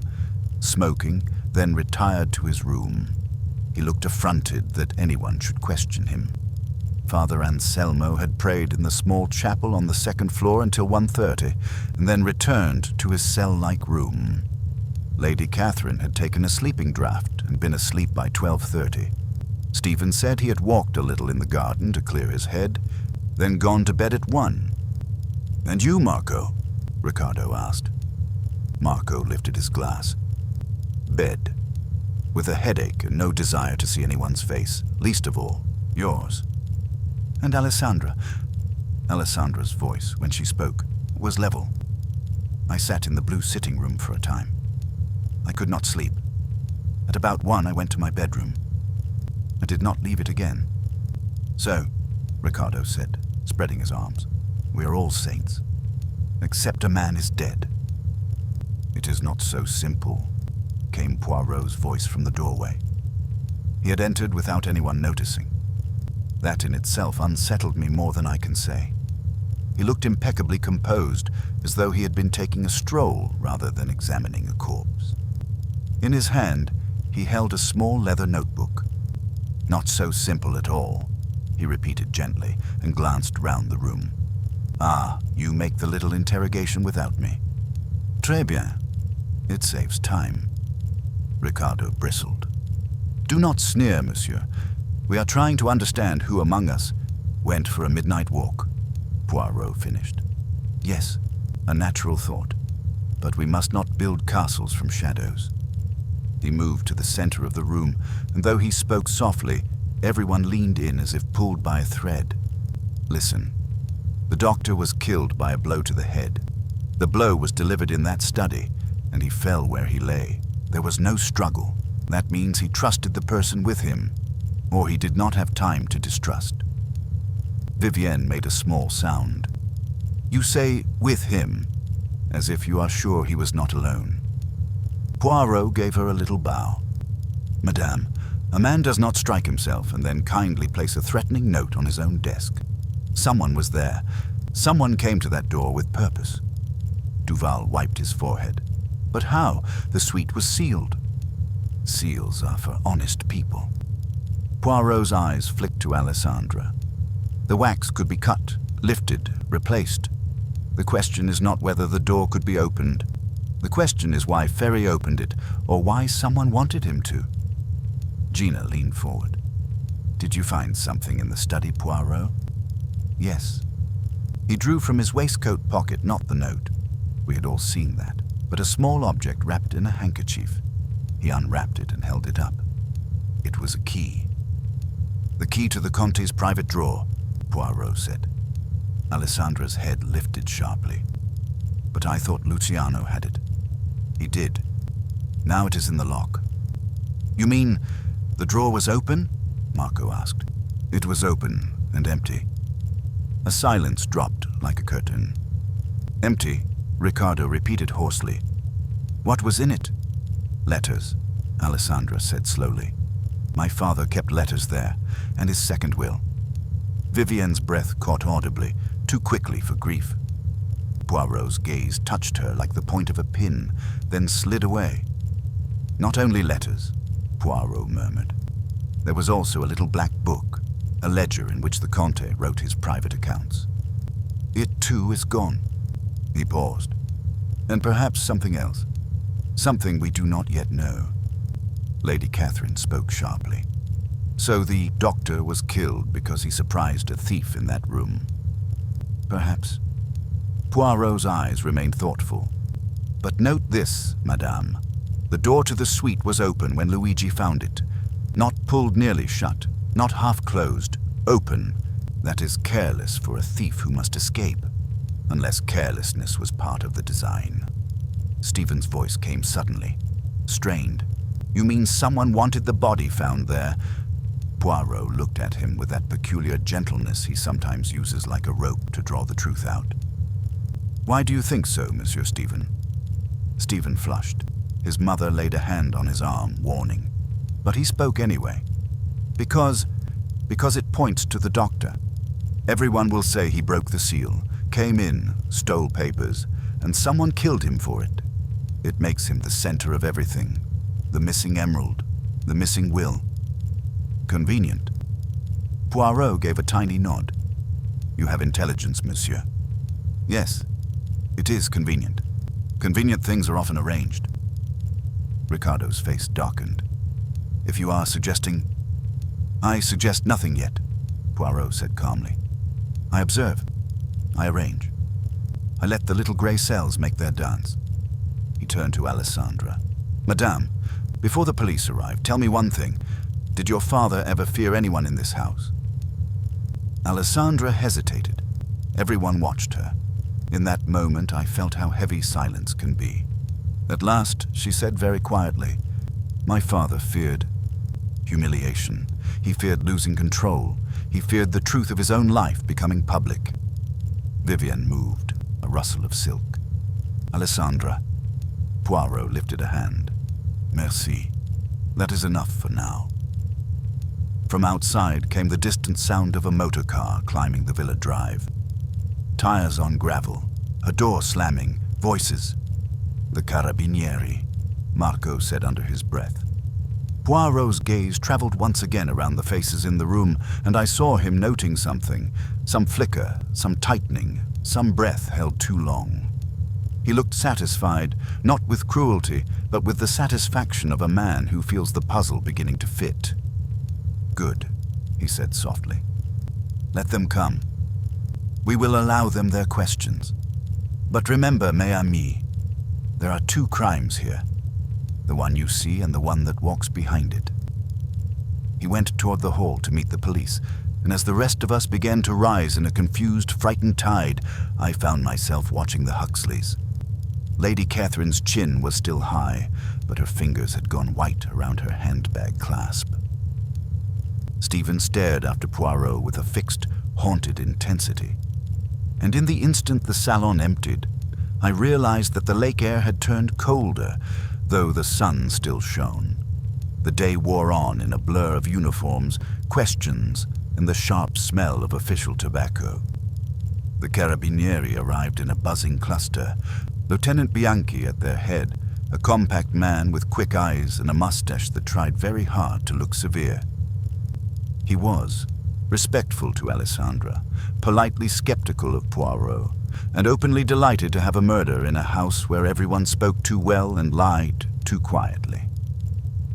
smoking, then retired to his room. He looked affronted that anyone should question him. Father Anselmo had prayed in the small chapel on the second floor until 1:30, and then returned to his cell-like room. Lady Catherine had taken a sleeping draught and been asleep by 12:30. Stephen said he had walked a little in the garden to clear his head, then gone to bed at 1. "And you, Marco?" Ricardo asked. Marco lifted his glass. "Bed. With a headache and no desire to see anyone's face, least of all yours." "And Alessandra?" Alessandra's voice, when she spoke, was level. "I sat in the blue sitting room for a time. I could not sleep. At about 1, I went to my bedroom. I did not leave it again." "So," Ricardo said, spreading his arms, "we are all saints, except a man is dead." "It is not so simple," came Poirot's voice from the doorway. He had entered without anyone noticing. That in itself unsettled me more than I can say. He looked impeccably composed, as though he had been taking a stroll rather than examining a corpse. In his hand, he held a small leather notebook. "Not so simple at all," he repeated gently and glanced round the room. "Ah, you make the little interrogation without me. Très bien. It saves time." Ricardo bristled. "Do not sneer, monsieur. We are trying to understand who among us went for a midnight walk," Poirot finished. "Yes, a natural thought. But we must not build castles from shadows." He moved to the center of the room, and though he spoke softly, everyone leaned in as if pulled by a thread. "Listen. The doctor was killed by a blow to the head. The blow was delivered in that study, and he fell where he lay. There was no struggle. That means he trusted the person with him, or he did not have time to distrust." Vivienne made a small sound. "You say 'with him,' as if you are sure he was not alone." Poirot gave her a little bow. "Madame, a man does not strike himself and then kindly place a threatening note on his own desk. Someone was there. Someone came to that door with purpose." Duval wiped his forehead. "But how? The suite was sealed." "Seals are for honest people." Poirot's eyes flicked to Alessandra. "The wax could be cut, lifted, replaced. The question is not whether the door could be opened. The question is why Ferry opened it, or why someone wanted him to." Gina leaned forward. "Did you find something in the study, Poirot?" "Yes." He drew from his waistcoat pocket not the note. We had all seen that, but a small object wrapped in a handkerchief. He unwrapped it and held it up. It was a key. "The key to the Conte's private drawer," Poirot said. Alessandra's head lifted sharply. "But I thought Luciano had it." "He did. Now it is in the lock." "You mean the drawer was open?" Marco asked. "It was open and empty." A silence dropped like a curtain. "Empty," Ricardo repeated hoarsely. "What was in it?" "Letters," Alessandra said slowly. "My father kept letters there, and his second will." Vivienne's breath caught audibly, too quickly for grief. Poirot's gaze touched her like the point of a pin, then slid away. "Not only letters," Poirot murmured. "There was also a little black book, a ledger in which the Conte wrote his private accounts. It too is gone." He paused. "And perhaps something else. Something we do not yet know." Lady Catherine spoke sharply. "So the doctor was killed because he surprised a thief in that room?" "Perhaps." Poirot's eyes remained thoughtful. "But note this, madame. The door to the suite was open when Luigi found it. Not pulled nearly shut, not half closed, open. That is careless for a thief who must escape, unless carelessness was part of the design." Stephen's voice came suddenly, strained. "You mean someone wanted the body found there?" Poirot looked at him with that peculiar gentleness he sometimes uses like a rope to draw the truth out. "Why do you think so, Monsieur Stephen?" Stephen flushed. His mother laid a hand on his arm, warning. But he spoke anyway. Because it points to the doctor. Everyone will say he broke the seal, came in, stole papers, and someone killed him for it. It makes him the center of everything. The missing emerald, the missing will. Convenient." Poirot gave a tiny nod. "You have intelligence, monsieur." "Yes, it is convenient. Convenient things are often arranged." Ricardo's face darkened. "If you are suggesting—" "I suggest nothing yet," Poirot said calmly. "I observe. I arrange. I let the little grey cells make their dance." He turned to Alessandra. "Madame, before the police arrive, tell me one thing. Did your father ever fear anyone in this house?" Alessandra hesitated. Everyone watched her. In that moment, I felt how heavy silence can be. At last, she said very quietly, "My father feared humiliation. He feared losing control. He feared the truth of his own life becoming public." Vivienne moved, a rustle of silk. "Alessandra." Poirot lifted a hand. "Merci. That is enough for now." From outside came the distant sound of a motor car climbing the villa drive. Tires on gravel, a door slamming, voices. "The carabinieri," Marco said under his breath. Poirot's gaze traveled once again around the faces in the room, and I saw him noting something, some flicker, some tightening, some breath held too long. He looked satisfied, not with cruelty, but with the satisfaction of a man who feels the puzzle beginning to fit. "Good," he said softly. "Let them come. We will allow them their questions. But remember, mes amis, there are two crimes here, the one you see and the one that walks behind it." He went toward the hall to meet the police, and as the rest of us began to rise in a confused, frightened tide, I found myself watching the Huxleys. Lady Catherine's chin was still high, but her fingers had gone white around her handbag clasp. Stephen stared after Poirot with a fixed, haunted intensity. And in the instant the salon emptied, I realized that the lake air had turned colder, though the sun still shone. The day wore on in a blur of uniforms, questions, and the sharp smell of official tobacco. The carabinieri arrived in a buzzing cluster, Lieutenant Bianchi at their head, a compact man with quick eyes and a mustache that tried very hard to look severe. He was respectful to Alessandra, politely skeptical of Poirot, and openly delighted to have a murder in a house where everyone spoke too well and lied too quietly.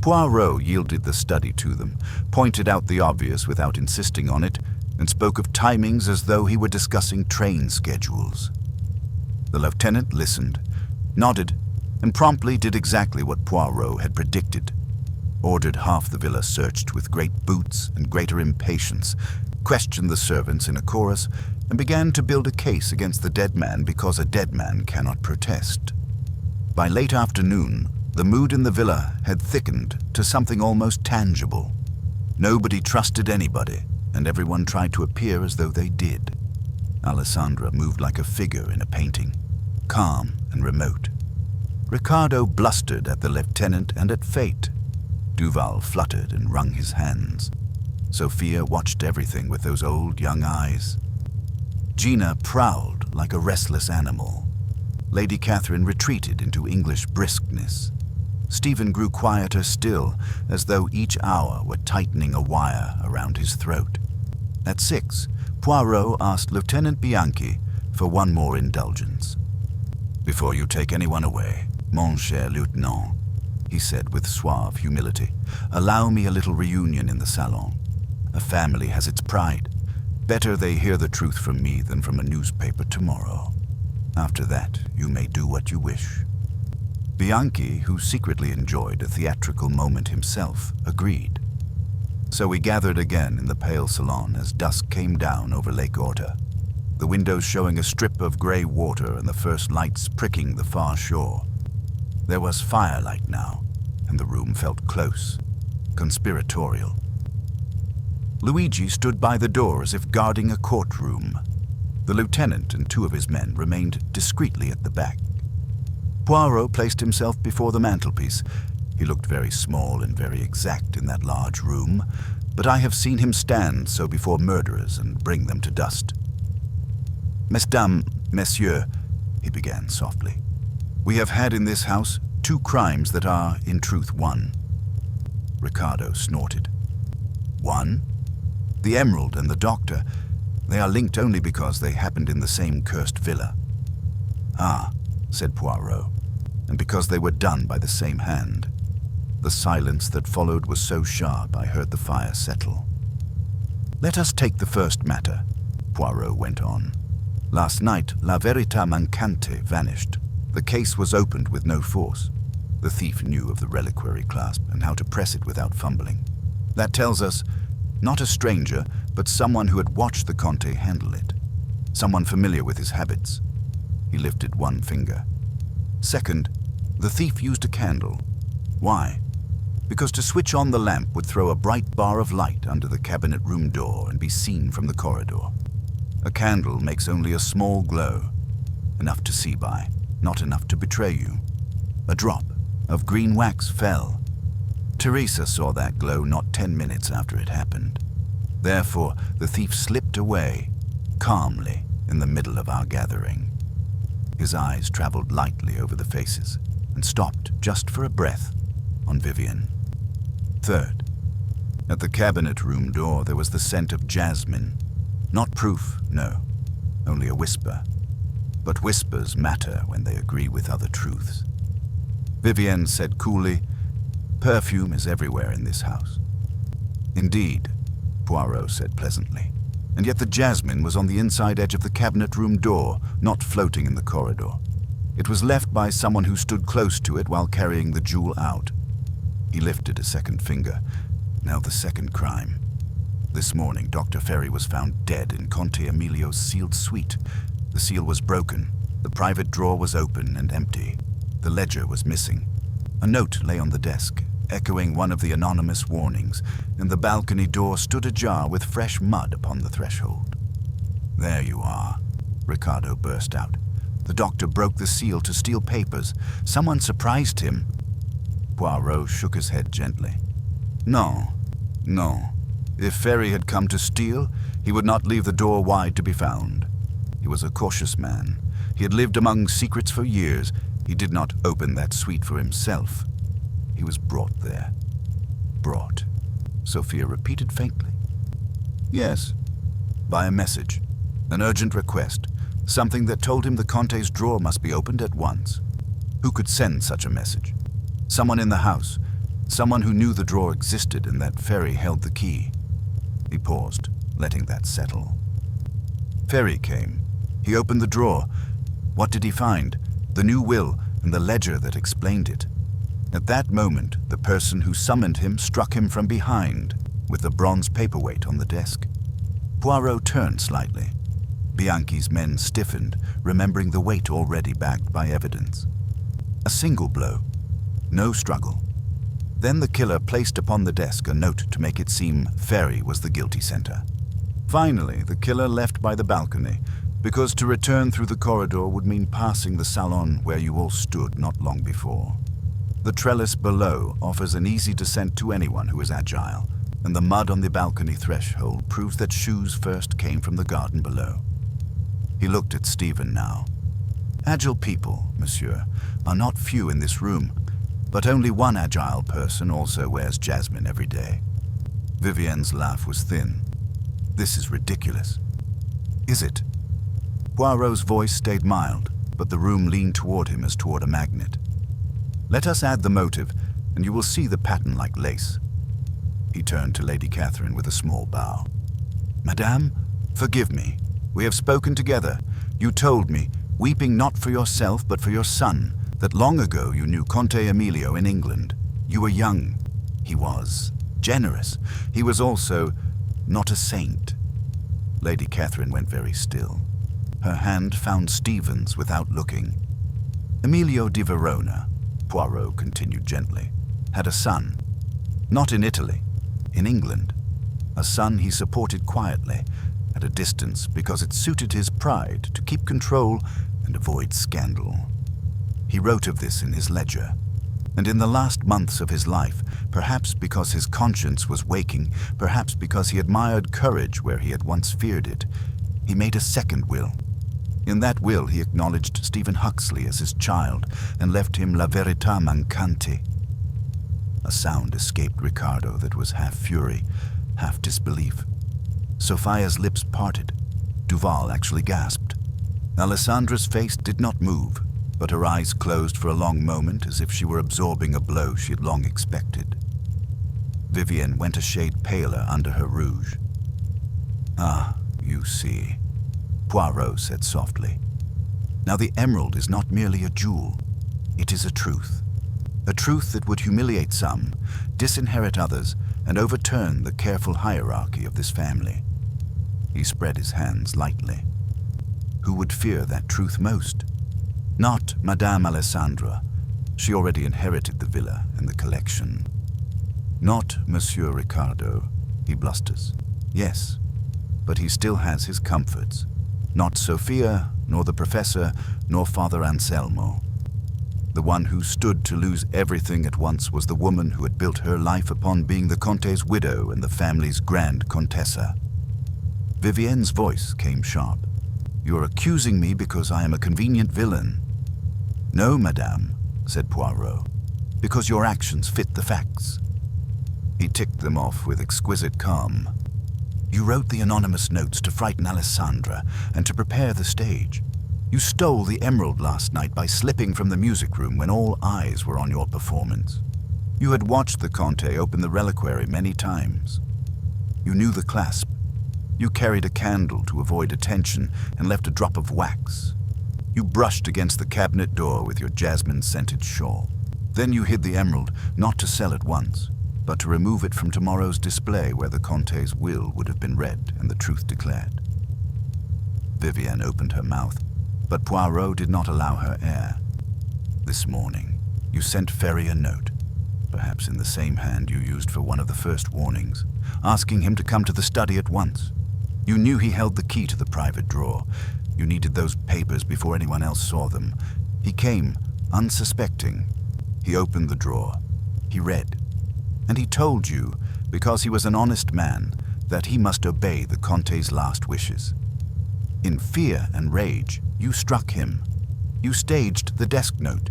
Poirot yielded the study to them, pointed out the obvious without insisting on it, and spoke of timings as though he were discussing train schedules. The lieutenant listened, nodded, and promptly did exactly what Poirot had predicted. Ordered half the villa searched with great boots and greater impatience, questioned the servants in a chorus, and began to build a case against the dead man because a dead man cannot protest. By late afternoon, the mood in the villa had thickened to something almost tangible. Nobody trusted anybody, and everyone tried to appear as though they did. Alessandra moved like a figure in a painting, calm and remote. Riccardo blustered at the lieutenant and at fate. Duval fluttered and wrung his hands. Sophia watched everything with those old young eyes. Gina prowled like a restless animal. Lady Catherine retreated into English briskness. Stephen grew quieter still, as though each hour were tightening a wire around his throat. At 6, Poirot asked Lieutenant Bianchi for one more indulgence. "Before you take anyone away, mon cher lieutenant," he said with suave humility, "allow me a little reunion in the salon. A family has its pride. Better they hear the truth from me than from a newspaper tomorrow. After that, you may do what you wish." Bianchi, who secretly enjoyed a theatrical moment himself, agreed. So we gathered again in the pale salon as dusk came down over Lake Orta, the windows showing a strip of grey water and the first lights pricking the far shore. There was firelight now, and the room felt close, conspiratorial. Luigi stood by the door as if guarding a courtroom. The lieutenant and 2 of his men remained discreetly at the back. Poirot placed himself before the mantelpiece. He looked very small and very exact in that large room, but I have seen him stand so before murderers and bring them to dust. "Mesdames, messieurs," he began softly, "we have had in this house 2 crimes that are, in truth, one." Riccardo snorted. "One? The emerald and the doctor. They are linked only because they happened in the same cursed villa." "Ah," said Poirot, "and because they were done by the same hand." The silence that followed was so sharp I heard the fire settle. "Let us take the first matter," Poirot went on. "Last night, La Verità Mancante vanished. The case was opened with no force. The thief knew of the reliquary clasp and how to press it without fumbling. That tells us, not a stranger, but someone who had watched the Conte handle it. Someone familiar with his habits." He lifted one finger. "Second, the thief used a candle. Why? Because to switch on the lamp would throw a bright bar of light under the cabinet room door and be seen from the corridor. A candle makes only a small glow, enough to see by, not enough to betray you. A drop of green wax fell. Teresa saw that glow not 10 minutes after it happened. Therefore, the thief slipped away, calmly, in the middle of our gathering." His eyes traveled lightly over the faces and stopped just for a breath on Vivian. "Third, at the cabinet room door there was the scent of jasmine. Not proof, no, only a whisper. But whispers matter when they agree with other truths." Vivienne said coolly, "Perfume is everywhere in this house." "Indeed," Poirot said pleasantly, "and yet the jasmine was on the inside edge of the cabinet room door, not floating in the corridor. It was left by someone who stood close to it while carrying the jewel out." He lifted a second finger. "Now the second crime. This morning, Dr. Ferry was found dead in Conte Emilio's sealed suite. The seal was broken. The private drawer was open and empty. The ledger was missing. A note lay on the desk, echoing one of the anonymous warnings, and the balcony door stood ajar with fresh mud upon the threshold." "There you are," Riccardo burst out. "The doctor broke the seal to steal papers. Someone surprised him." Poirot shook his head gently. "No, no. If Ferry had come to steal, he would not leave the door wide to be found. He was a cautious man. He had lived among secrets for years. He did not open that suite for himself. He was brought there." "Brought," Sophia repeated faintly. "Yes, by a message, an urgent request, something that told him the Conte's drawer must be opened at once. Who could send such a message? Someone in the house, someone who knew the drawer existed and that Ferry held the key." He paused, letting that settle. "Ferry came. He opened the drawer. What did he find? The new will, and the ledger that explained it. At that moment, the person who summoned him struck him from behind with the bronze paperweight on the desk. Poirot turned slightly. Bianchi's men stiffened, remembering the weight already backed by evidence. A single blow. No struggle. Then the killer placed upon the desk a note to make it seem Ferry was the guilty center. Finally, the killer left by the balcony, because to return through the corridor would mean passing the salon where you all stood not long before. The trellis below offers an easy descent to anyone who is agile, and the mud on the balcony threshold proves that shoes first came from the garden below. He looked at Stephen now. Agile people, monsieur, are not few in this room, but only one agile person also wears jasmine every day. Vivienne's laugh was thin. This is ridiculous. Is it? Poirot's voice stayed mild, but the room leaned toward him as toward a magnet. Let us add the motive, and you will see the pattern like lace. He turned to Lady Catherine with a small bow. Madame, forgive me. We have spoken together. You told me, weeping not for yourself but for your son, that long ago you knew Conte Emilio in England. You were young. He was generous. He was also not a saint. Lady Catherine went very still. Her hand found Stephen's without looking. Emilio di Verona, Poirot continued gently, had a son. Not in Italy, in England. A son he supported quietly, at a distance, because it suited his pride to keep control and avoid scandal. He wrote of this in his ledger. And in the last months of his life, perhaps because his conscience was waking, perhaps because he admired courage where he had once feared it, he made a second will. In that will he acknowledged Stephen Huxley as his child and left him la verità mancante. A sound escaped Ricardo that was half fury, half disbelief. Sophia's lips parted. Duval actually gasped. Alessandra's face did not move, but her eyes closed for a long moment as if she were absorbing a blow she had long expected. Vivienne went a shade paler under her rouge. Ah, you see, Poirot said softly. Now the emerald is not merely a jewel. It is a truth. A truth that would humiliate some, disinherit others, and overturn the careful hierarchy of this family. He spread his hands lightly. Who would fear that truth most? Not Madame Alessandra. She already inherited the villa and the collection. Not Monsieur Ricardo. He blusters. Yes, but he still has his comforts. Not Sophia, nor the professor, nor Father Anselmo. The one who stood to lose everything at once was the woman who had built her life upon being the Conte's widow and the family's grand Contessa. Vivienne's voice came sharp. You're accusing me because I am a convenient villain. No, madame, said Poirot, because your actions fit the facts. He ticked them off with exquisite calm. You wrote the anonymous notes to frighten Alessandra and to prepare the stage. You stole the emerald last night by slipping from the music room when all eyes were on your performance. You had watched the Conte open the reliquary many times. You knew the clasp. You carried a candle to avoid attention and left a drop of wax. You brushed against the cabinet door with your jasmine-scented shawl. Then you hid the emerald, not to sell at once, but to remove it from tomorrow's display where the Conte's will would have been read and the truth declared. Vivienne opened her mouth, but Poirot did not allow her air. This morning, you sent Ferry a note, perhaps in the same hand you used for one of the first warnings, asking him to come to the study at once. You knew he held the key to the private drawer. You needed those papers before anyone else saw them. He came, unsuspecting. He opened the drawer. He read. And he told you, because he was an honest man, that he must obey the Conte's last wishes. In fear and rage, you struck him. You staged the desk note.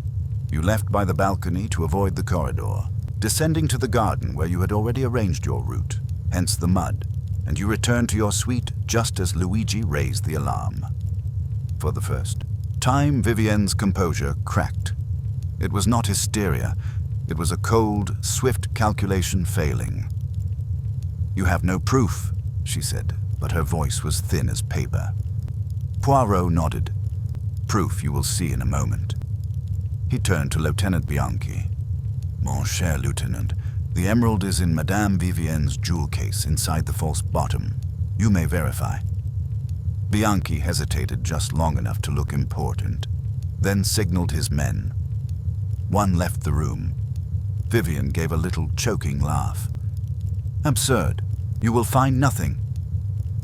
You left by the balcony to avoid the corridor, descending to the garden where you had already arranged your route, hence the mud, and you returned to your suite just as Luigi raised the alarm. For the first time, Vivienne's composure cracked. It was not hysteria. It was a cold, swift calculation failing. You have no proof, she said, but her voice was thin as paper. Poirot nodded. Proof you will see in a moment. He turned to Lieutenant Bianchi. Mon cher lieutenant, the emerald is in Madame Vivienne's jewel case inside the false bottom. You may verify. Bianchi hesitated just long enough to look important, then signaled his men. One left the room. Vivienne gave a little choking laugh. Absurd. You will find nothing.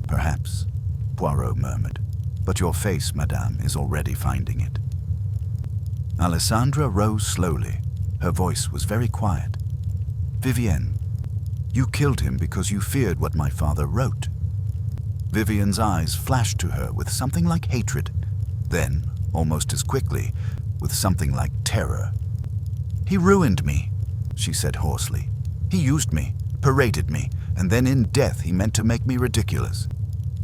Perhaps, Poirot murmured, but your face, madame, is already finding it. Alessandra rose slowly. Her voice was very quiet. Vivienne, you killed him because you feared what my father wrote. Vivienne's eyes flashed to her with something like hatred, then, almost as quickly, with something like terror. He ruined me, she said hoarsely. He used me, paraded me, and then in death he meant to make me ridiculous.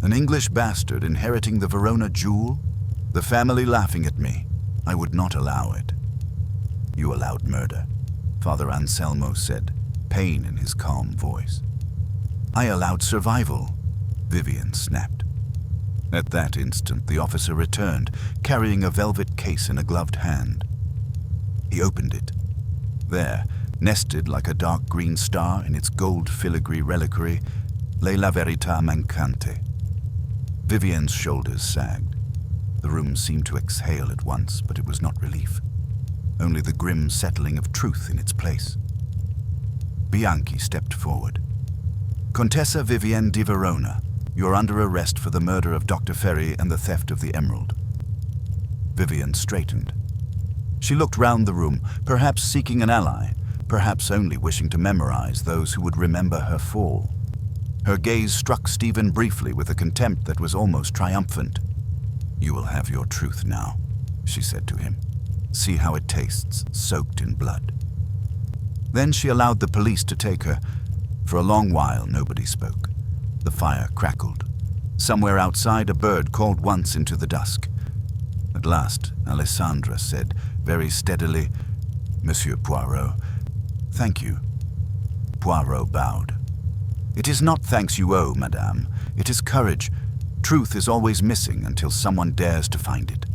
An English bastard inheriting the Verona jewel, the family laughing at me. I would not allow it. You allowed murder, Father Anselmo said, pain in his calm voice. I allowed survival, Vivienne snapped. At that instant, the officer returned, carrying a velvet case in a gloved hand. He opened it. There, nested like a dark green star in its gold filigree reliquary, lay La Verità Mancante. Vivienne's shoulders sagged. The room seemed to exhale at once, but it was not relief. Only the grim settling of truth in its place. Bianchi stepped forward. Contessa Vivienne di Verona, you're under arrest for the murder of Dr. Ferry and the theft of the emerald. Vivienne straightened. She looked round the room, perhaps seeking an ally, perhaps only wishing to memorize those who would remember her fall. Her gaze struck Stephen briefly with a contempt that was almost triumphant. You will have your truth now, she said to him. See how it tastes, soaked in blood. Then she allowed the police to take her. For a long while, nobody spoke. The fire crackled. Somewhere outside, a bird called once into the dusk. At last, Alessandra said, very steadily, Monsieur Poirot, thank you. Poirot bowed. It is not thanks you owe, madame. It is courage. Truth is always missing until someone dares to find it.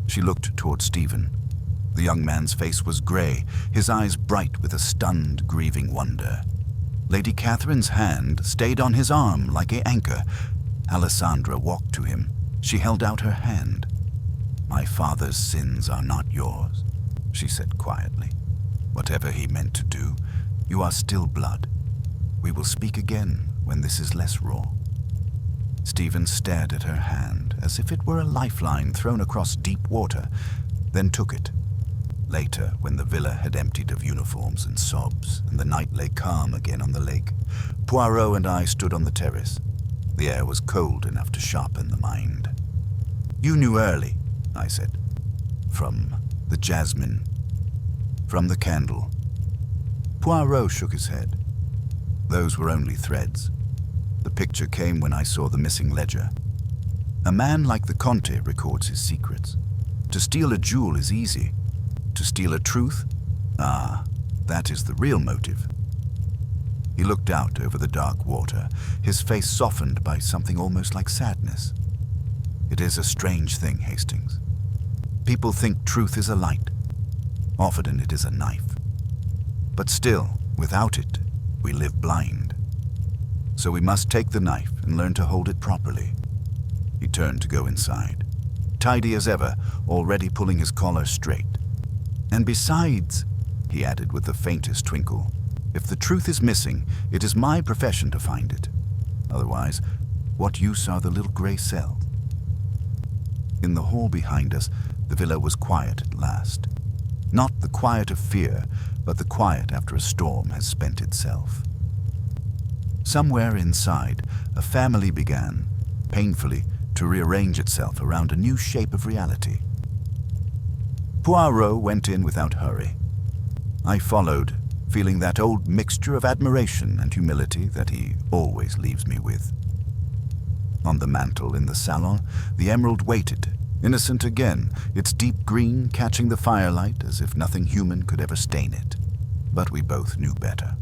She looked toward Stephen. The young man's face was gray, his eyes bright with a stunned, grieving wonder. Lady Catherine's hand stayed on his arm like an anchor. Alessandra walked to him. She held out her hand. My father's sins are not yours, she said quietly. Whatever he meant to do, you are still blood. We will speak again when this is less raw. Stephen stared at her hand as if it were a lifeline thrown across deep water, then took it. Later, when the villa had emptied of uniforms and sobs, and the night lay calm again on the lake, Poirot and I stood on the terrace. The air was cold enough to sharpen the mind. You knew early, I said. From the jasmine. From the candle. Poirot shook his head. Those were only threads. The picture came when I saw the missing ledger. A man like the Conte records his secrets. To steal a jewel is easy. To steal a truth? That is the real motive. He looked out over the dark water, his face softened by something almost like sadness. It is a strange thing, Hastings. People think truth is a light. Often it is a knife. But still, without it, we live blind. So we must take the knife and learn to hold it properly. He turned to go inside, tidy as ever, already pulling his collar straight. And besides, he added with the faintest twinkle, if the truth is missing, it is my profession to find it. Otherwise, what use are the little gray cells? In the hall behind us, the villa was quiet at last. Not the quiet of fear, but the quiet after a storm has spent itself. Somewhere inside, a family began, painfully, to rearrange itself around a new shape of reality. Poirot went in without hurry. I followed, feeling that old mixture of admiration and humility that he always leaves me with. On the mantel in the salon, the emerald waited, innocent again, its deep green catching the firelight as if nothing human could ever stain it. But we both knew better.